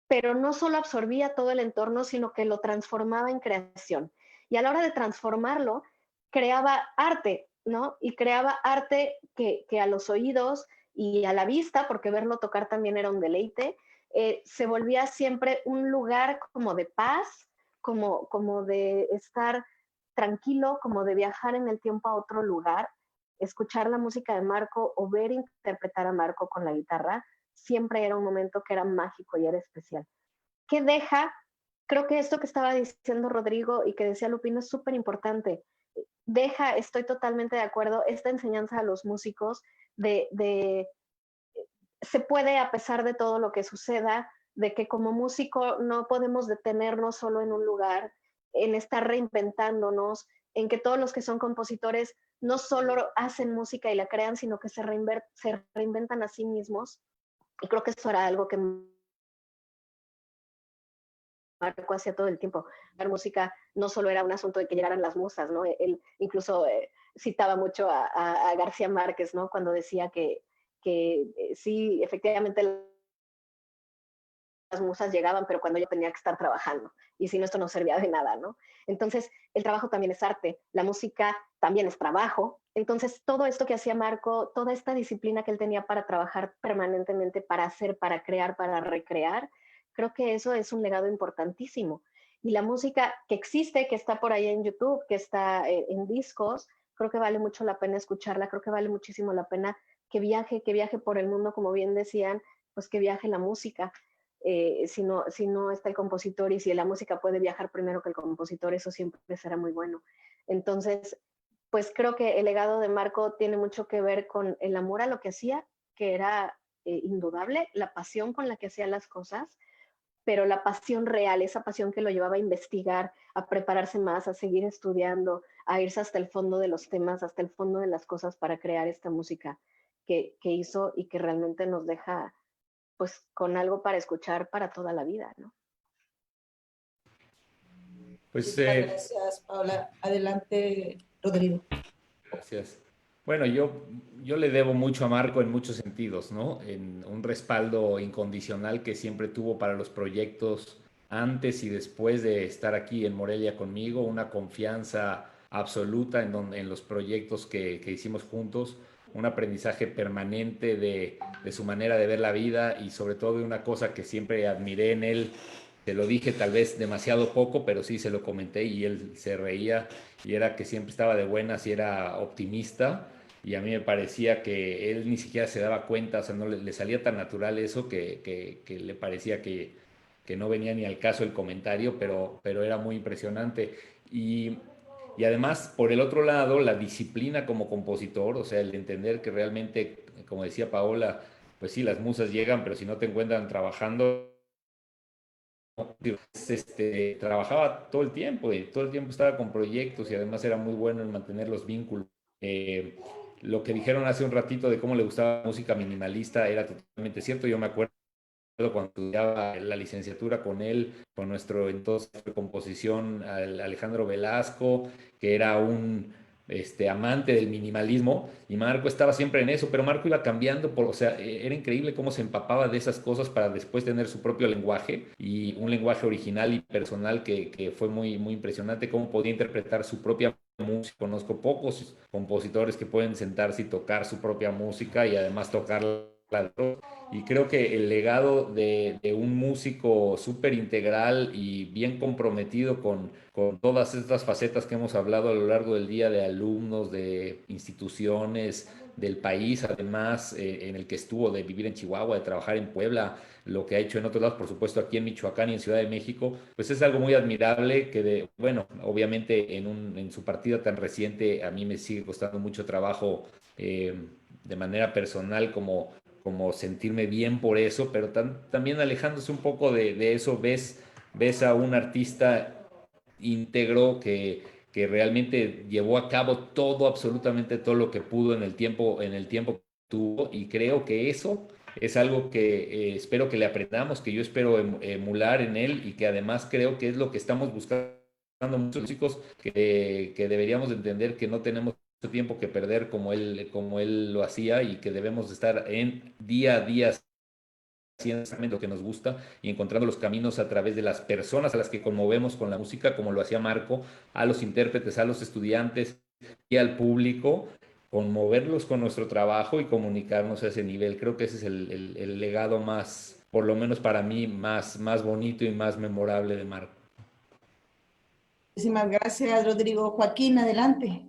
pero no solo absorbía todo el entorno, sino que lo transformaba en creación. Y a la hora de transformarlo, creaba arte, ¿no? Y creaba arte que a los oídos y a la vista, porque verlo tocar también era un deleite, se volvía siempre un lugar como de paz, como de estar tranquilo, como de viajar en el tiempo a otro lugar. Escuchar la música de Marco o ver interpretar a Marco con la guitarra siempre era un momento que era mágico y era especial. ¿Qué deja? Creo que esto que estaba diciendo Rodrigo y que decía Lupino es súper importante. Deja, estoy totalmente de acuerdo, esta enseñanza a los músicos de se puede, a pesar de todo lo que suceda, de que como músico no podemos detenernos solo en un lugar, en estar reinventándonos, en que todos los que son compositores no solo hacen música y la crean, sino que se reinventan a sí mismos. Y creo que eso era algo que Marco hacía todo el tiempo. La música no solo era un asunto de que llegaran las musas, ¿no? Él incluso citaba mucho a García Márquez, ¿no? Cuando decía que sí, efectivamente las musas llegaban, pero cuando yo tenía que estar trabajando. Y si no, esto no servía de nada, ¿no? Entonces, el trabajo también es arte, la música también es trabajo. Entonces, todo esto que hacía Marco, toda esta disciplina que él tenía para trabajar permanentemente, para hacer, para crear, para recrear, creo que eso es un legado importantísimo. Y la música que existe, que está por ahí en YouTube, que está en discos, creo que vale mucho la pena escucharla, creo que vale muchísimo la pena que viaje por el mundo, como bien decían, pues que viaje la música. Si no está el compositor y si la música puede viajar primero que el compositor, eso siempre será muy bueno. Entonces, pues creo que el legado de Marco tiene mucho que ver con el amor a lo que hacía, que era indudable, la pasión con la que hacía las cosas, pero la pasión real, esa pasión que lo llevaba a investigar, a prepararse más, a seguir estudiando, a irse hasta el fondo de los temas, hasta el fondo de las cosas para crear esta música que hizo y que realmente nos deja pues con algo para escuchar para toda la vida, ¿no? Pues Muchísimas gracias, Paola. Adelante, Rodrigo. gracias. Bueno, yo le debo mucho a Marco en muchos sentidos, ¿no? En un respaldo incondicional que siempre tuvo para los proyectos antes y después de estar aquí en Morelia conmigo, una confianza absoluta en los proyectos que hicimos juntos, un aprendizaje permanente de su manera de ver la vida y sobre todo de una cosa que siempre admiré en él. Se lo dije tal vez demasiado poco, pero sí se lo comenté y él se reía y era que siempre estaba de buenas y era optimista y a mí me parecía que él ni siquiera se daba cuenta, o sea, no le salía tan natural eso que le parecía que no venía ni al caso el comentario, pero era muy impresionante. Y además, por el otro lado, la disciplina como compositor, o sea, el entender que realmente, como decía Paola, pues sí, las musas llegan, pero si no te encuentran trabajando, trabajaba todo el tiempo y todo el tiempo estaba con proyectos y además era muy bueno en mantener los vínculos. Eh, lo que dijeron hace un ratito de cómo le gustaba la música minimalista era totalmente cierto. Yo me acuerdo cuando estudiaba la licenciatura con él, con nuestro entonces de composición Alejandro Velasco, que era amante del minimalismo, y Marco estaba siempre en eso, pero Marco iba cambiando, o sea, era increíble cómo se empapaba de esas cosas para después tener su propio lenguaje, y un lenguaje original y personal que fue muy, muy impresionante, cómo podía interpretar su propia música. Conozco pocos compositores que pueden sentarse y tocar su propia música y además tocarla de otros. Y creo que el legado de un músico súper integral y bien comprometido con todas estas facetas que hemos hablado a lo largo del día, de alumnos, de instituciones, del país, además, en el que estuvo, de vivir en Chihuahua, de trabajar en Puebla, lo que ha hecho en otros lados, por supuesto aquí en Michoacán y en Ciudad de México, pues es algo muy admirable que, bueno, obviamente en su partida tan reciente a mí me sigue costando mucho trabajo, de manera personal, como sentirme bien por eso, pero también alejándose un poco de eso, ves a un artista íntegro que realmente llevó a cabo todo, absolutamente todo lo que pudo en el tiempo que tuvo, y creo que eso es algo que espero que le aprendamos, que yo espero emular en él, y que además creo que es lo que estamos buscando muchos chicos, que deberíamos de entender que no tenemos mucho tiempo que perder como él lo hacía, y que debemos estar en día a día haciendo exactamente lo que nos gusta y encontrando los caminos a través de las personas a las que conmovemos con la música, como lo hacía Marco, a los intérpretes, a los estudiantes y al público, conmoverlos con nuestro trabajo y comunicarnos a ese nivel. Creo que ese es el legado más, por lo menos para mí, más bonito y más memorable de Marco. Muchísimas gracias, Rodrigo. Joaquín, adelante.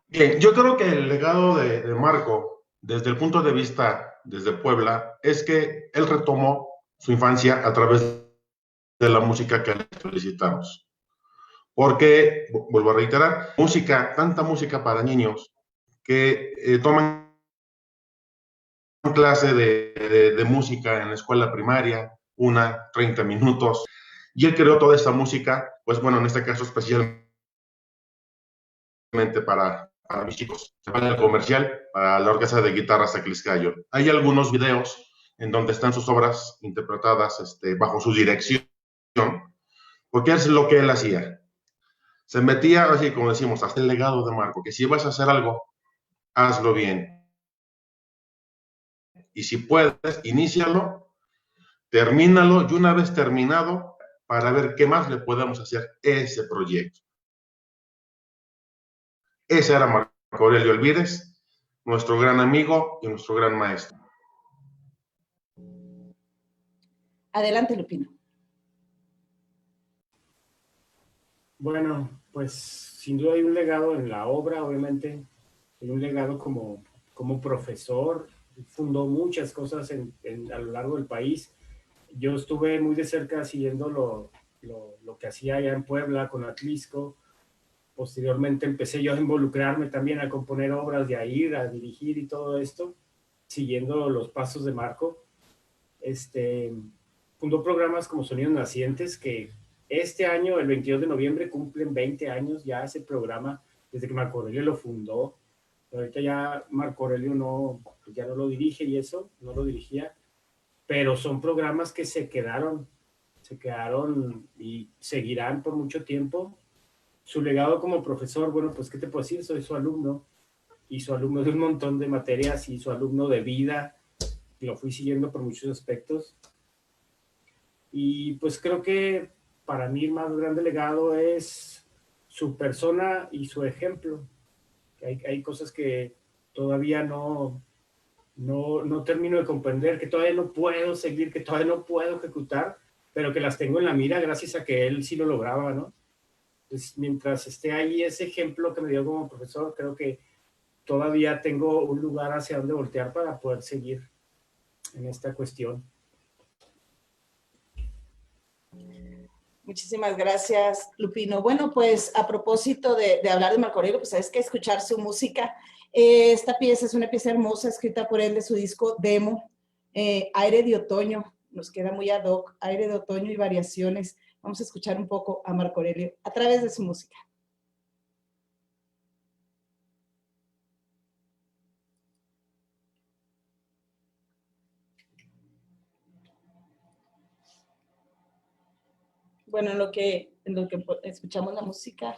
Bien, yo creo que el legado de Marco, desde el punto de vista desde Puebla, es que él retomó su infancia a través de la música que le felicitamos. Porque, vuelvo a reiterar, música, tanta música para niños que toman clase de música en la escuela primaria, 30 minutos, y él creó toda esta música, pues bueno, en este caso especialmente para mis chicos. Se va al comercial para la orquesta de guitarras Tecliscayo. Hay algunos videos en donde están sus obras interpretadas bajo su dirección, porque es lo que él hacía. Se metía, así como decimos, hasta el legado de Marco, que si vas a hacer algo, hazlo bien. Y si puedes, inícialo, termínalo, y una vez terminado, para ver qué más le podemos hacer a ese proyecto. Ese era Marco Aurelio Elvírez, nuestro gran amigo y nuestro gran maestro. Adelante, Lupino. Bueno, pues sin duda hay un legado en la obra, obviamente, hay un legado como profesor, fundó muchas cosas a lo largo del país. Yo estuve muy de cerca siguiendo lo que hacía allá en Puebla con Atlisco. Posteriormente empecé yo a involucrarme también a componer obras, de a ir, a dirigir y todo esto, siguiendo los pasos de Marco. Fundó programas como Sonidos Nacientes, que este año, el 22 de noviembre, cumplen 20 años ya ese programa, desde que Marco Aurelio lo fundó. Pero ahorita ya Marco Aurelio ya no lo dirige y eso, no lo dirigía, pero son programas que se quedaron y seguirán por mucho tiempo. Su legado como profesor, bueno, pues, ¿qué te puedo decir? Soy su alumno, y su alumno de un montón de materias, y su alumno de vida, lo fui siguiendo por muchos aspectos. Y pues creo que para mí el más grande legado es su persona y su ejemplo. Hay cosas que todavía no termino de comprender, que todavía no puedo seguir, que todavía no puedo ejecutar, pero que las tengo en la mira gracias a que él sí lo lograba, ¿no? Entonces, mientras esté ahí ese ejemplo que me dio como profesor, creo que todavía tengo un lugar hacia donde voltear para poder seguir en esta cuestión. Muchísimas gracias, Lupino. Bueno, pues a propósito de hablar de Marco Aurelio, pues es que escuchar su música. Esta pieza es una pieza hermosa escrita por él de su disco Demo, Aire de Otoño. Nos queda muy ad hoc, Aire de Otoño y variaciones. Vamos a escuchar un poco a Marco Aurelio a través de su música. bueno, en lo que escuchamos la música,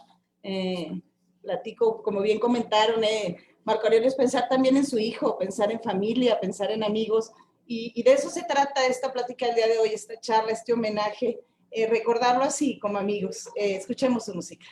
platico, como bien comentaron, Marco Aurelio es pensar también en su hijo, pensar en familia, pensar en amigos, y de eso se trata esta plática del día de hoy, esta charla, este homenaje, recordarlo así como amigos. Escuchemos su música.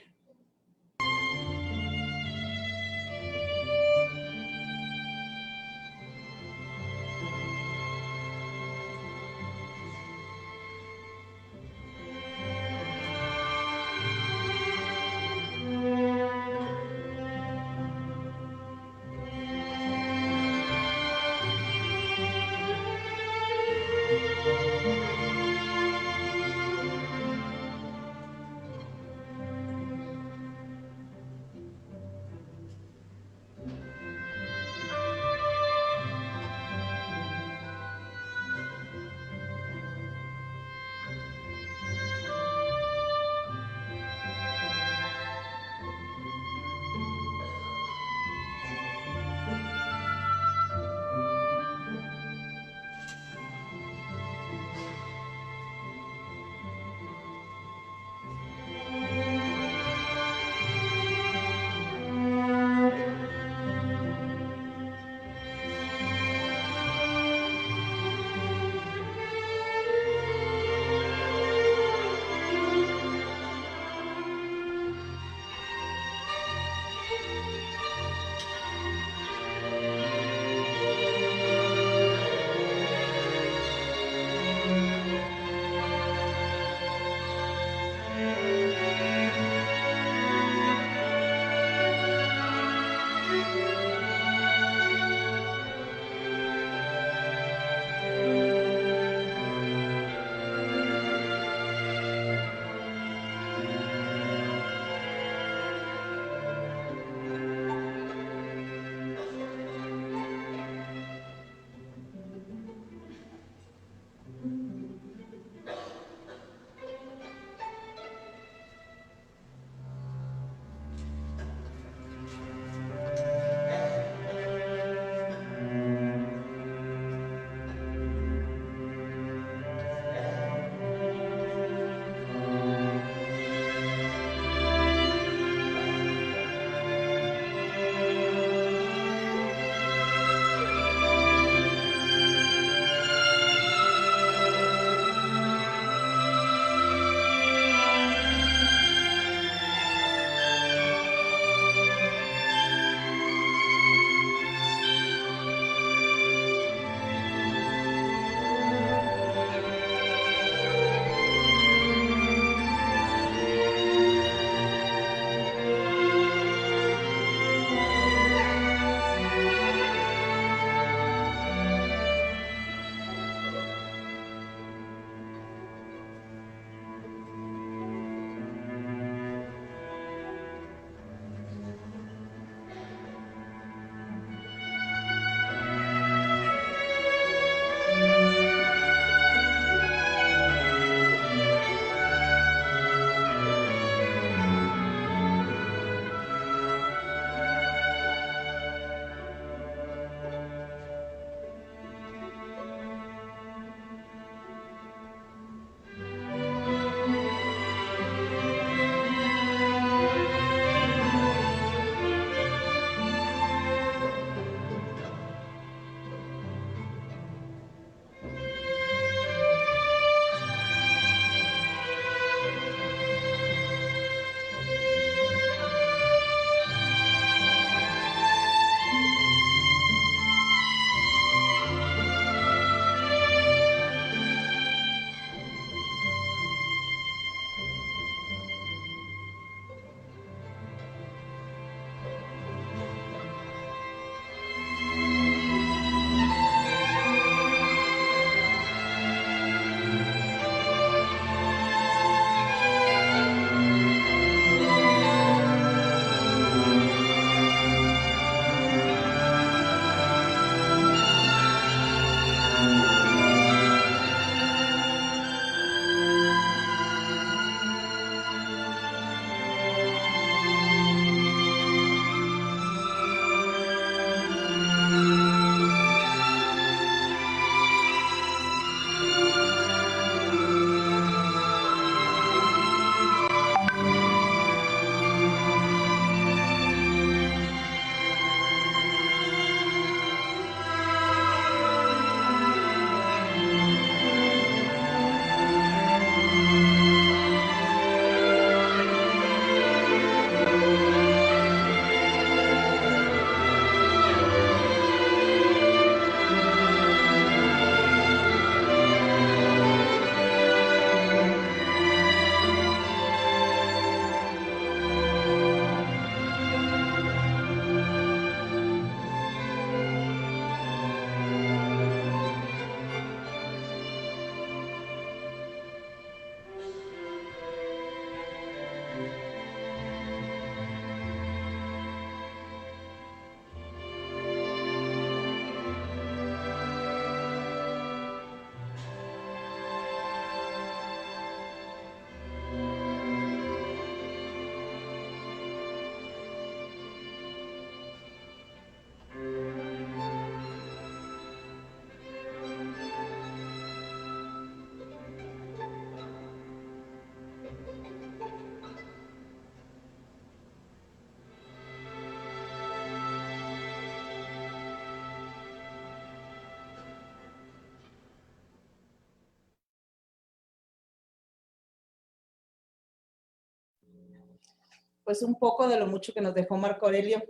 pues un poco de lo mucho que nos dejó Marco Aurelio.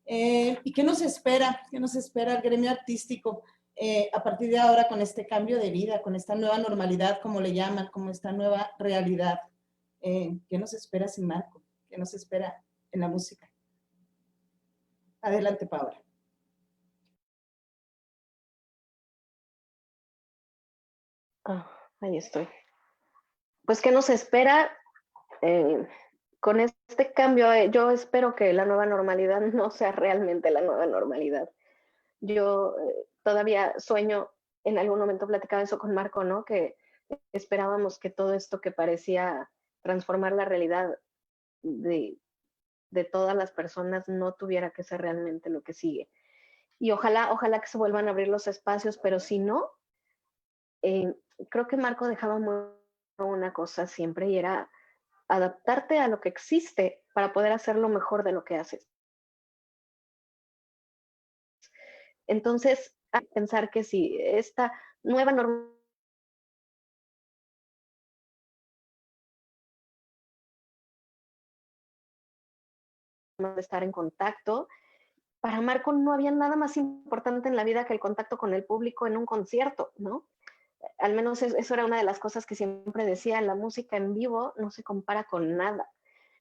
¿Y qué nos espera? ¿Qué nos espera el gremio artístico a partir de ahora con este cambio de vida, con esta nueva normalidad, como le llaman, como esta nueva realidad? ¿Qué nos espera sin Marco? ¿Qué nos espera en la música? Adelante, Paola. Ahí estoy. Pues, ¿qué nos espera? Con este cambio, yo espero que la nueva normalidad no sea realmente la nueva normalidad. Yo todavía sueño, en algún momento platicaba eso con Marco, ¿no? Que esperábamos que todo esto que parecía transformar la realidad de todas las personas no tuviera que ser realmente lo que sigue. Y ojalá que se vuelvan a abrir los espacios, pero si no, creo que Marco dejaba muy una cosa siempre y era adaptarte a lo que existe para poder hacer lo mejor de lo que haces. Entonces, hay que pensar que si esta nueva norma de estar en contacto, para Marco no había nada más importante en la vida que el contacto con el público en un concierto, ¿no? Al menos eso era una de las cosas que siempre decía, la música en vivo no se compara con nada.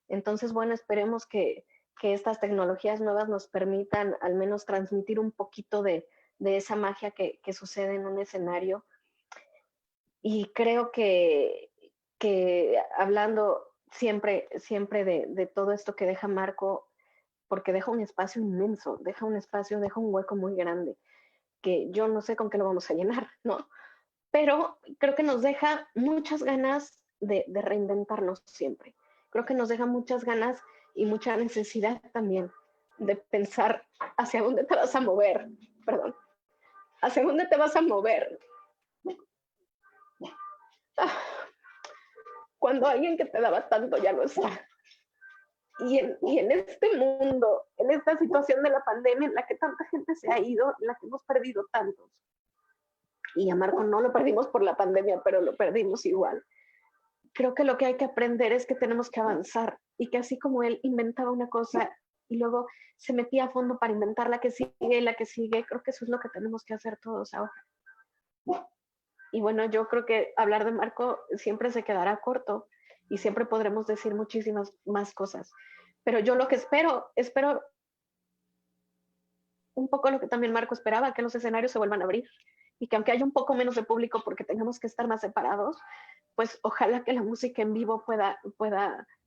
Entonces, bueno, esperemos que estas tecnologías nuevas nos permitan al menos transmitir un poquito de esa magia que sucede en un escenario. Y creo que hablando siempre de todo esto que deja Marco, porque deja un espacio inmenso, deja un hueco muy grande, que yo no sé con qué lo vamos a llenar, ¿no? Pero creo que nos deja muchas ganas de reinventarnos siempre. Creo que nos deja muchas ganas y mucha necesidad también de pensar hacia dónde te vas a mover, perdón, hacia dónde te vas a mover. Cuando alguien que te daba tanto ya no está. Y en este mundo, en esta situación de la pandemia en la que tanta gente se ha ido, en la que hemos perdido tantos. Y a Marco no lo perdimos por la pandemia, pero lo perdimos igual. Creo que lo que hay que aprender es que tenemos que avanzar y que así como él inventaba una cosa y luego se metía a fondo para inventar la que sigue y la que sigue, creo que eso es lo que tenemos que hacer todos ahora. Y bueno, yo creo que hablar de Marco siempre se quedará corto y siempre podremos decir muchísimas más cosas. Pero yo lo que espero un poco lo que también Marco esperaba, que los escenarios se vuelvan a abrir y que aunque haya un poco menos de público porque tengamos que estar más separados, pues ojalá que la música en vivo pueda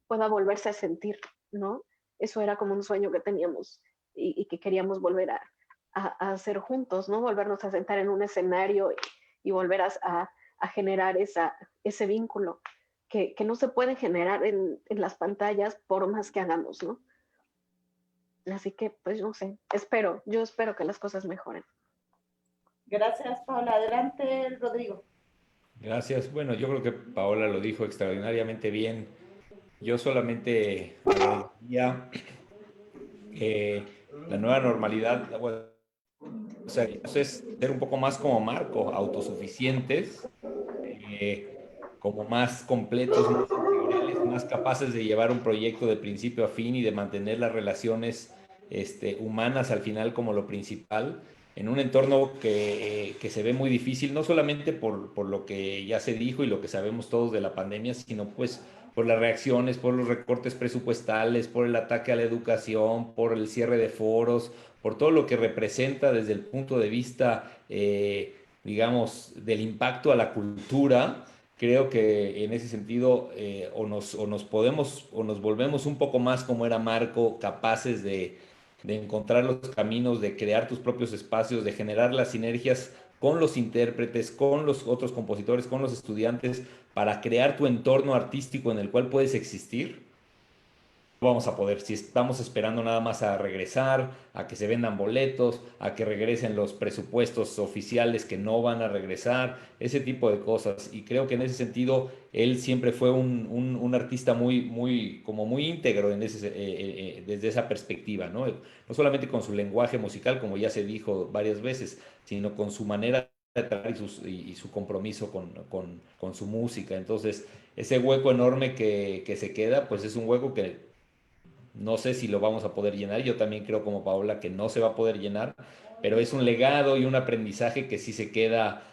volverse a sentir, ¿no? Eso era como un sueño que teníamos y que queríamos volver a hacer juntos, ¿no? Volvernos a sentar en un escenario y volver a generar ese vínculo que no se puede generar en las pantallas por más que hagamos, ¿no? Así que, pues, no sé, yo espero que las cosas mejoren. Gracias, Paola. Adelante, Rodrigo. Gracias. Bueno, yo creo que Paola lo dijo extraordinariamente bien. Yo solamente agregaría la nueva normalidad, bueno, o sea, eso es ser un poco más como Marco, autosuficientes, como más completos, más integrales, más capaces de llevar un proyecto de principio a fin y de mantener las relaciones humanas al final como lo principal, en un entorno que se ve muy difícil, no solamente por lo que ya se dijo y lo que sabemos todos de la pandemia, sino pues por las reacciones, por los recortes presupuestales, por el ataque a la educación, por el cierre de foros, por todo lo que representa desde el punto de vista, digamos, del impacto a la cultura. Creo que en ese sentido o nos podemos o nos volvemos un poco más como era Marco, capaces de encontrar los caminos, de crear tus propios espacios, de generar las sinergias con los intérpretes, con los otros compositores, con los estudiantes, para crear tu entorno artístico en el cual puedes existir. Vamos a poder, si estamos esperando nada más a regresar, a que se vendan boletos, a que regresen los presupuestos oficiales que no van a regresar, ese tipo de cosas. Y creo que en ese sentido él siempre fue un artista como muy íntegro desde esa perspectiva, ¿no? No solamente con su lenguaje musical, como ya se dijo varias veces, sino con su manera de tratar y su compromiso con su música. Entonces, ese hueco enorme que se queda, pues es un hueco que no sé si lo vamos a poder llenar. Yo también creo como Paola que no se va a poder llenar, pero es un legado y un aprendizaje que sí se queda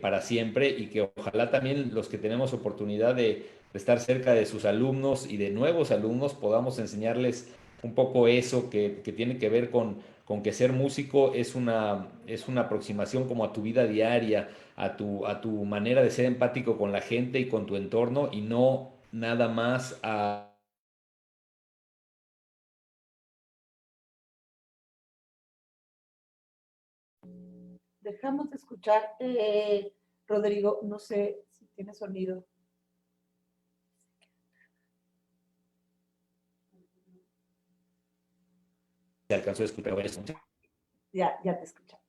para siempre y que ojalá también los que tenemos oportunidad de estar cerca de sus alumnos y de nuevos alumnos podamos enseñarles un poco eso que tiene que ver con que ser músico es una aproximación como a tu vida diaria, a tu manera de ser empático con la gente y con tu entorno y no nada más a... Dejamos de escuchar, Rodrigo, no sé si tiene sonido. Se alcanzó a escuchar eso. Ya te escuchamos.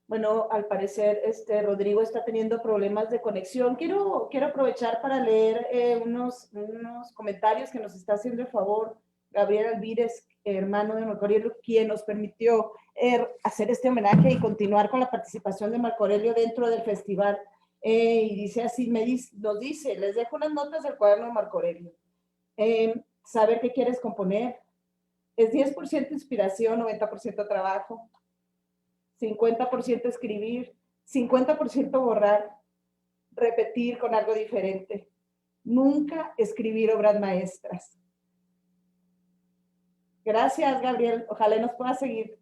Bueno, al parecer, Rodrigo está teniendo problemas de conexión. Quiero aprovechar para leer unos comentarios que nos está haciendo el favor Gabriel Alvírez, hermano de Marco Aurelio, quien nos permitió hacer este homenaje y continuar con la participación de Marco Aurelio dentro del festival. Y dice así, nos dice, les dejo unas notas del cuaderno de Marco Aurelio. Saber qué quieres componer. Es 10% inspiración, 90% trabajo. 50% escribir, 50% borrar, repetir con algo diferente. Nunca escribir obras maestras. Gracias, Gabriel. Ojalá nos pueda seguir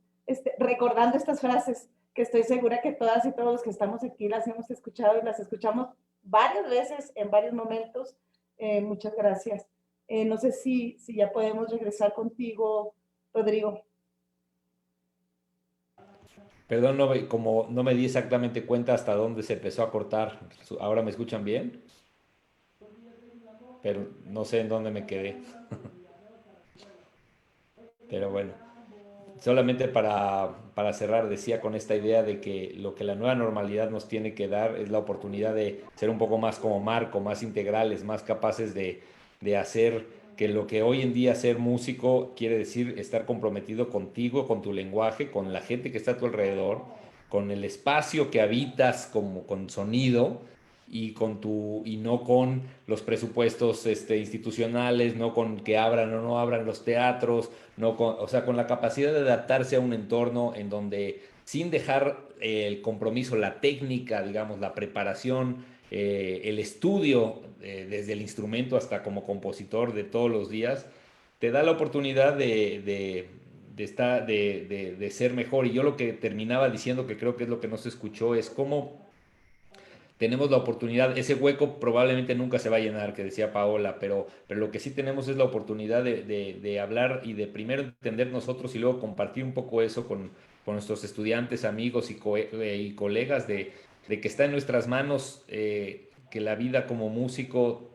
recordando estas frases, que estoy segura que todas y todos los que estamos aquí las hemos escuchado y las escuchamos varias veces en varios momentos. Muchas gracias. No sé si ya podemos regresar contigo, Rodrigo. Perdón, como no me di exactamente cuenta hasta dónde se empezó a cortar. ¿Ahora me escuchan bien? Pero no sé en dónde me quedé. Pero bueno, solamente para cerrar, decía con esta idea de que lo que la nueva normalidad nos tiene que dar es la oportunidad de ser un poco más como Marco, más integrales, más capaces de hacer que lo que hoy en día ser músico quiere decir estar comprometido contigo, con tu lenguaje, con la gente que está a tu alrededor, con el espacio que habitas como con sonido y no con los presupuestos institucionales, no con que abran o no abran los teatros, no con, o sea, con la capacidad de adaptarse a un entorno en donde sin dejar el compromiso, la técnica, digamos, la preparación, el estudio desde el instrumento hasta como compositor de todos los días, te da la oportunidad de ser mejor. Y yo lo que terminaba diciendo, que creo que es lo que no se escuchó, es cómo tenemos la oportunidad, ese hueco probablemente nunca se va a llenar, que decía Paola, pero lo que sí tenemos es la oportunidad de hablar y de primero entender nosotros y luego compartir un poco eso con nuestros estudiantes, amigos y colegas de que está en nuestras manos, que la vida como músico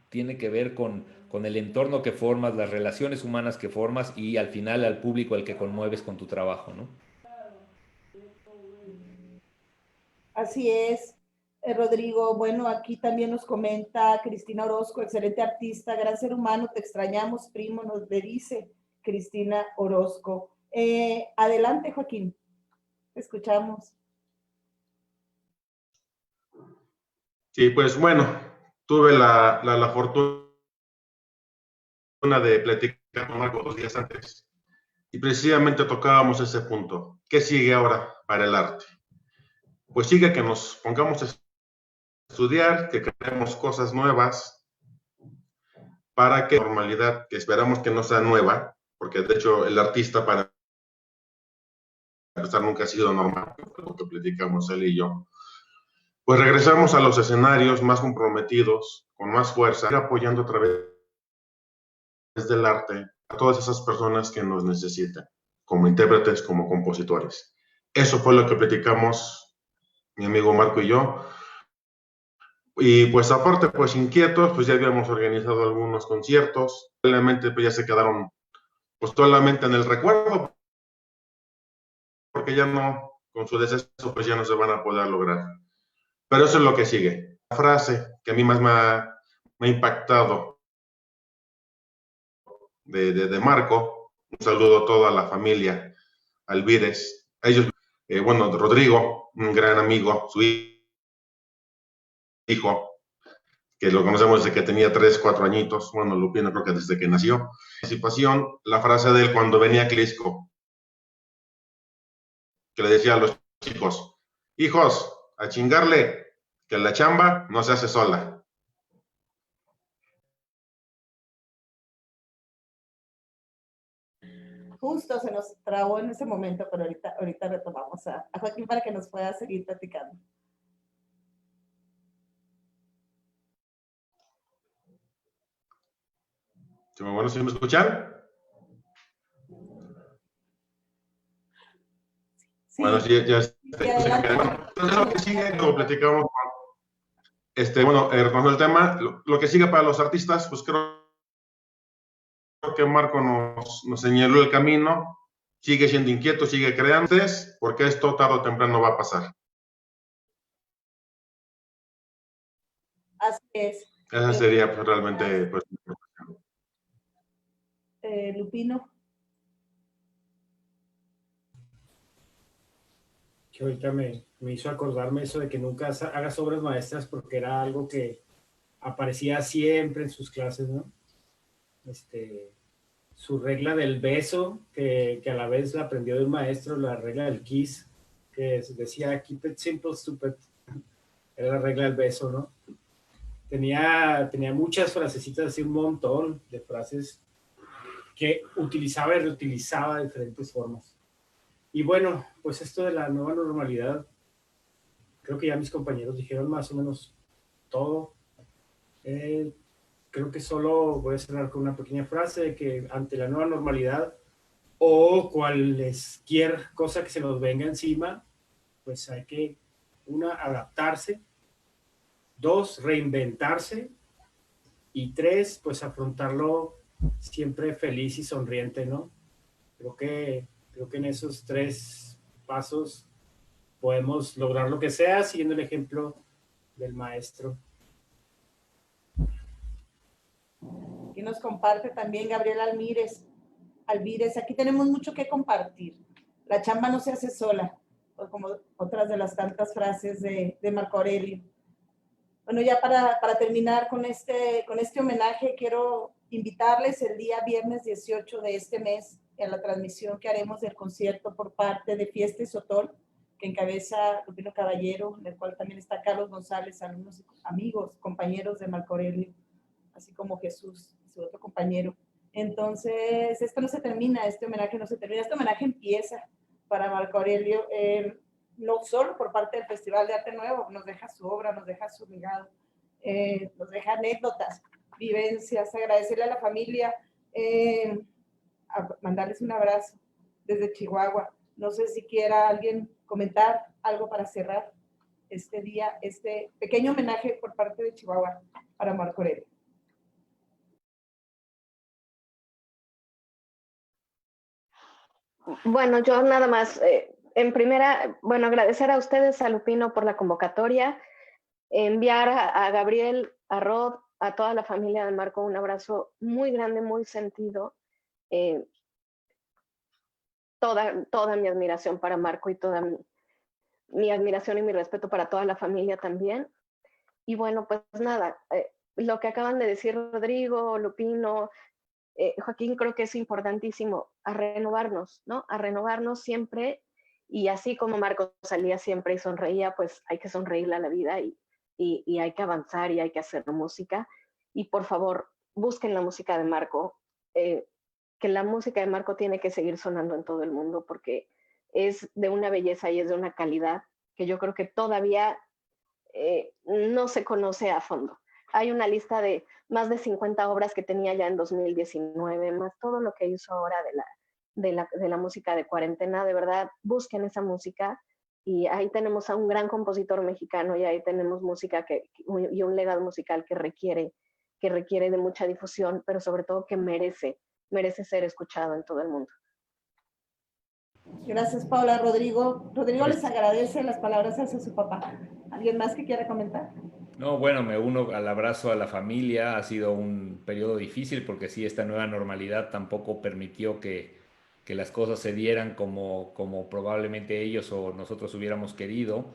tiene que ver con el entorno que formas, las relaciones humanas que formas y al final al público al que conmueves con tu trabajo, ¿no? Así es, Rodrigo. Bueno, aquí también nos comenta Cristina Orozco, excelente artista, gran ser humano, te extrañamos, primo, nos le dice Cristina Orozco. Adelante, Joaquín, te escuchamos. Sí, pues bueno, tuve la fortuna de platicar con Marco 2 días antes y precisamente tocábamos ese punto. ¿Qué sigue ahora para el arte? Pues sigue que nos pongamos a estudiar, que creemos cosas nuevas para que la normalidad, que esperamos que no sea nueva, porque de hecho el artista para empezar nunca ha sido normal, lo que platicamos él y yo, pues regresamos a los escenarios más comprometidos, con más fuerza, ir apoyando a través del arte a todas esas personas que nos necesitan, como intérpretes, como compositores. Eso fue lo que platicamos mi amigo Marco y yo. Y pues aparte, pues inquietos, pues ya habíamos organizado algunos conciertos. Realmente pues ya se quedaron pues solamente en el recuerdo, porque ya no, con su deceso, pues ya no se van a poder lograr. Pero eso es lo que sigue. La frase que a mí más me ha impactado de Marco, un saludo a toda la familia Alvírez, ellos, bueno, Rodrigo, un gran amigo, su hijo, que lo conocemos desde que tenía 3, 4 añitos, bueno, Lupino creo que desde que nació. Participación, la frase de él cuando venía a Clisco, que le decía a los chicos, hijos, a chingarle, que la chamba no se hace sola. Justo se nos trabó en ese momento, pero ahorita retomamos a Joaquín para que nos pueda seguir platicando. Bueno, ¿sí me escuchan? Sí, bueno, sí, ya entonces lo que sigue, lo platicamos. Bueno, retomando el tema, lo que sigue para los artistas, pues creo que Marco nos señaló el camino, sigue siendo inquieto, sigue creando, porque esto tarde o temprano va a pasar. Así es. Esa sería pues, realmente pues, Lupino. Que ahorita me hizo acordarme eso de que nunca hagas obras maestras porque era algo que aparecía siempre en sus clases, ¿no? Su regla del beso, que a la vez la aprendió de un maestro, la regla del kiss, que decía keep it simple, stupid. Era la regla del beso, ¿no? Tenía muchas frasecitas, así un montón de frases que utilizaba y reutilizaba de diferentes formas. Y bueno, pues esto de la nueva normalidad, creo que ya mis compañeros dijeron más o menos todo. Creo que solo voy a cerrar con una pequeña frase de que ante la nueva normalidad o cualquier cosa que se nos venga encima, pues hay que, una, adaptarse, dos, reinventarse y tres, pues afrontarlo siempre feliz y sonriente, ¿no? Creo que en esos tres pasos podemos lograr lo que sea siguiendo el ejemplo del maestro. Aquí nos comparte también Gabriel Almírez. Aquí tenemos mucho que compartir. La chamba no se hace sola, como otras de las tantas frases de Marco Aurelio. Bueno, ya para terminar con este homenaje, quiero invitarles el día viernes 18 de este mes a la transmisión que haremos del concierto por parte de Fiesta y Sotol, que encabeza Lupino Caballero, en el cual también está Carlos González, alumnos, amigos, compañeros de Marco Aurelio, así como Jesús, su otro compañero. Entonces, esto no se termina, este homenaje no se termina, este homenaje empieza para Marco Aurelio, no solo por parte del Festival de Arte Nuevo, nos deja su obra, nos deja su legado, nos deja anécdotas, vivencias, agradecerle a la familia, a mandarles un abrazo desde Chihuahua. No sé si quiera alguien comentar algo para cerrar este día, este pequeño homenaje por parte de Chihuahua para Marco Aurelio. Bueno, yo nada más, en primera, bueno, agradecer a ustedes, a Lupino, por la convocatoria, enviar a Gabriel, a Rod, a toda la familia de Marco un abrazo muy grande, muy sentido. Toda mi admiración para Marco y toda mi admiración y mi respeto para toda la familia también. Y bueno, pues nada, lo que acaban de decir Rodrigo, Lupino, Joaquín, creo que es importantísimo a renovarnos, ¿no? A renovarnos siempre, y así como Marco salía siempre y sonreía, pues hay que sonreírle a la vida y hay que avanzar y hay que hacer música. Y por favor, busquen la música de Marco, que la música de Marco tiene que seguir sonando en todo el mundo porque es de una belleza y es de una calidad que yo creo que todavía no se conoce a fondo. Hay una lista de más de 50 obras que tenía ya en 2019, más todo lo que hizo ahora de la música de cuarentena. De verdad, busquen esa música y ahí tenemos a un gran compositor mexicano y ahí tenemos música y un legado musical que requiere de mucha difusión, pero sobre todo que merece ser escuchado en todo el mundo. Gracias, Paula. Rodrigo les agradece las palabras hacia su papá. ¿Alguien más que quiera comentar? No, bueno, me uno al abrazo a la familia. Ha sido un periodo difícil porque sí, esta nueva normalidad tampoco permitió que las cosas se dieran como probablemente ellos o nosotros hubiéramos querido.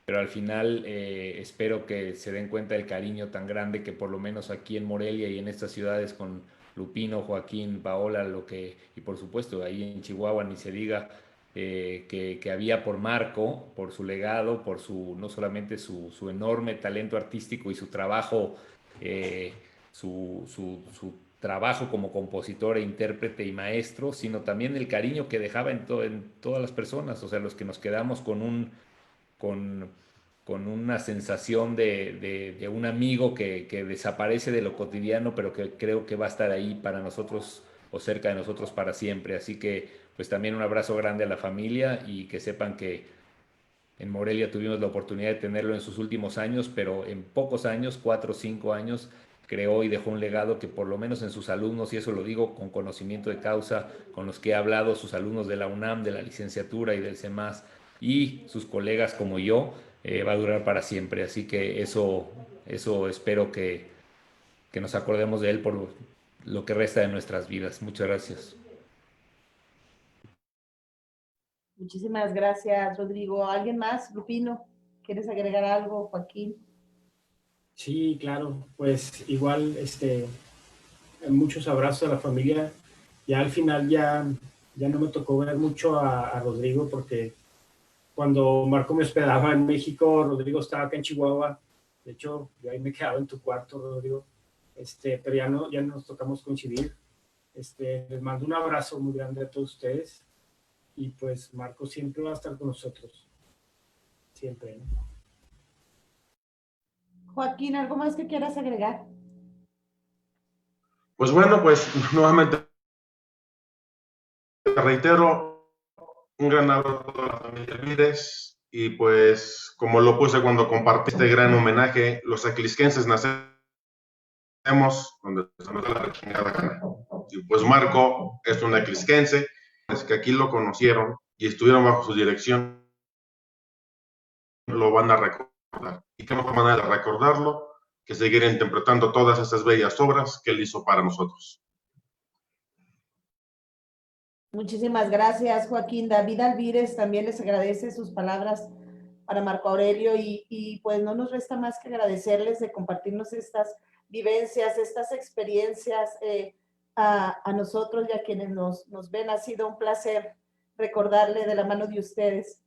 pero al final espero que se den cuenta del cariño tan grande que por lo menos aquí en Morelia y en estas ciudades con Lupino, Joaquín, Paola, y por supuesto ahí en Chihuahua ni se diga, que había por Marco, por su legado, por no solamente su enorme talento artístico y su trabajo, eh, su trabajo como compositor e intérprete y maestro, sino también el cariño que dejaba en todas las personas, o sea, los que nos quedamos con, con una sensación de un amigo que desaparece de lo cotidiano, pero que creo que va a estar ahí para nosotros o cerca de nosotros para siempre. Así que pues también un abrazo grande a la familia y que sepan que en Morelia tuvimos la oportunidad de tenerlo en sus últimos años, pero en pocos años, 4 o 5 años, creó y dejó un legado que por lo menos en sus alumnos, y eso lo digo con conocimiento de causa, con los que he hablado, sus alumnos de la UNAM, de la licenciatura y del CEMAS, y sus colegas como yo, va a durar para siempre. Así que eso espero que nos acordemos de él por lo que resta de nuestras vidas. Muchas gracias. Muchísimas gracias, Rodrigo. ¿Alguien más? Lupino, ¿quieres agregar algo, Joaquín? Sí, claro, pues igual, muchos abrazos a la familia. Ya al final ya no me tocó ver mucho a Rodrigo porque cuando Marco me hospedaba en México, Rodrigo estaba acá en Chihuahua. De hecho, yo ahí me quedaba en tu cuarto, Rodrigo. Pero ya no nos tocamos coincidir. Les mando un abrazo muy grande a todos ustedes. Y pues Marco siempre va a estar con nosotros. Siempre, ¿no? Joaquín, ¿algo más que quieras agregar? Pues bueno, pues nuevamente te reitero, un gran abrazo a toda la familia Vides y pues como lo puse cuando compartí este gran homenaje, los aclisquenses nacemos donde se nos da la chingada gana. Y pues Marco es un aclisquense, es que aquí lo conocieron y estuvieron bajo su dirección, lo van a recordar. Y qué mejor manera de recordarlo que seguir interpretando todas esas bellas obras que él hizo para nosotros. Muchísimas gracias, Joaquín. David Alvírez también les agradece sus palabras para Marco Aurelio y pues no nos resta más que agradecerles de compartirnos estas vivencias, estas experiencias a nosotros y a quienes nos ven. Ha sido un placer recordarle de la mano de ustedes,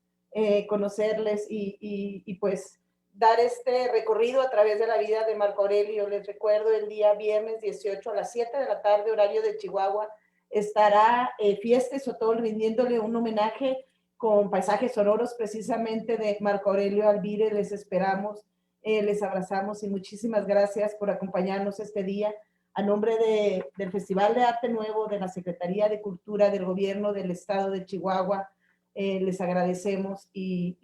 conocerles y pues dar este recorrido a través de la vida de Marco Aurelio. Les recuerdo el día viernes 18 a las 7 de la tarde, horario de Chihuahua, estará Fiesta Sotol rindiéndole un homenaje con paisajes sonoros precisamente de Marco Aurelio Alvírez. Les esperamos, les abrazamos y muchísimas gracias por acompañarnos este día. A nombre del Festival de Arte Nuevo, de la Secretaría de Cultura del Gobierno del Estado de Chihuahua, les agradecemos y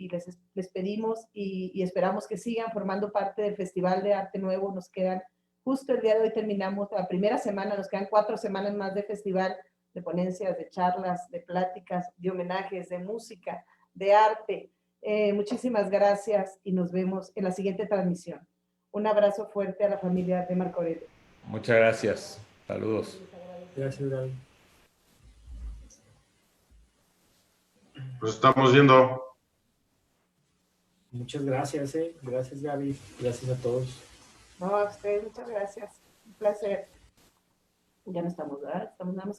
les pedimos y esperamos que sigan formando parte del Festival de Arte Nuevo. Nos quedan justo el día de hoy terminamos la primera semana, nos quedan 4 semanas más de festival, de ponencias, de charlas, de pláticas, de homenajes, de música, de arte. Muchísimas gracias y nos vemos en la siguiente transmisión. Un abrazo fuerte a la familia de Marco Aurelio. Muchas gracias. Saludos. Gracias, David. Pues estamos viendo. Muchas gracias, Gracias, Gaby. Gracias a todos. No, a ustedes, muchas gracias. Un placer. Ya no estamos, ¿verdad? Estamos nada más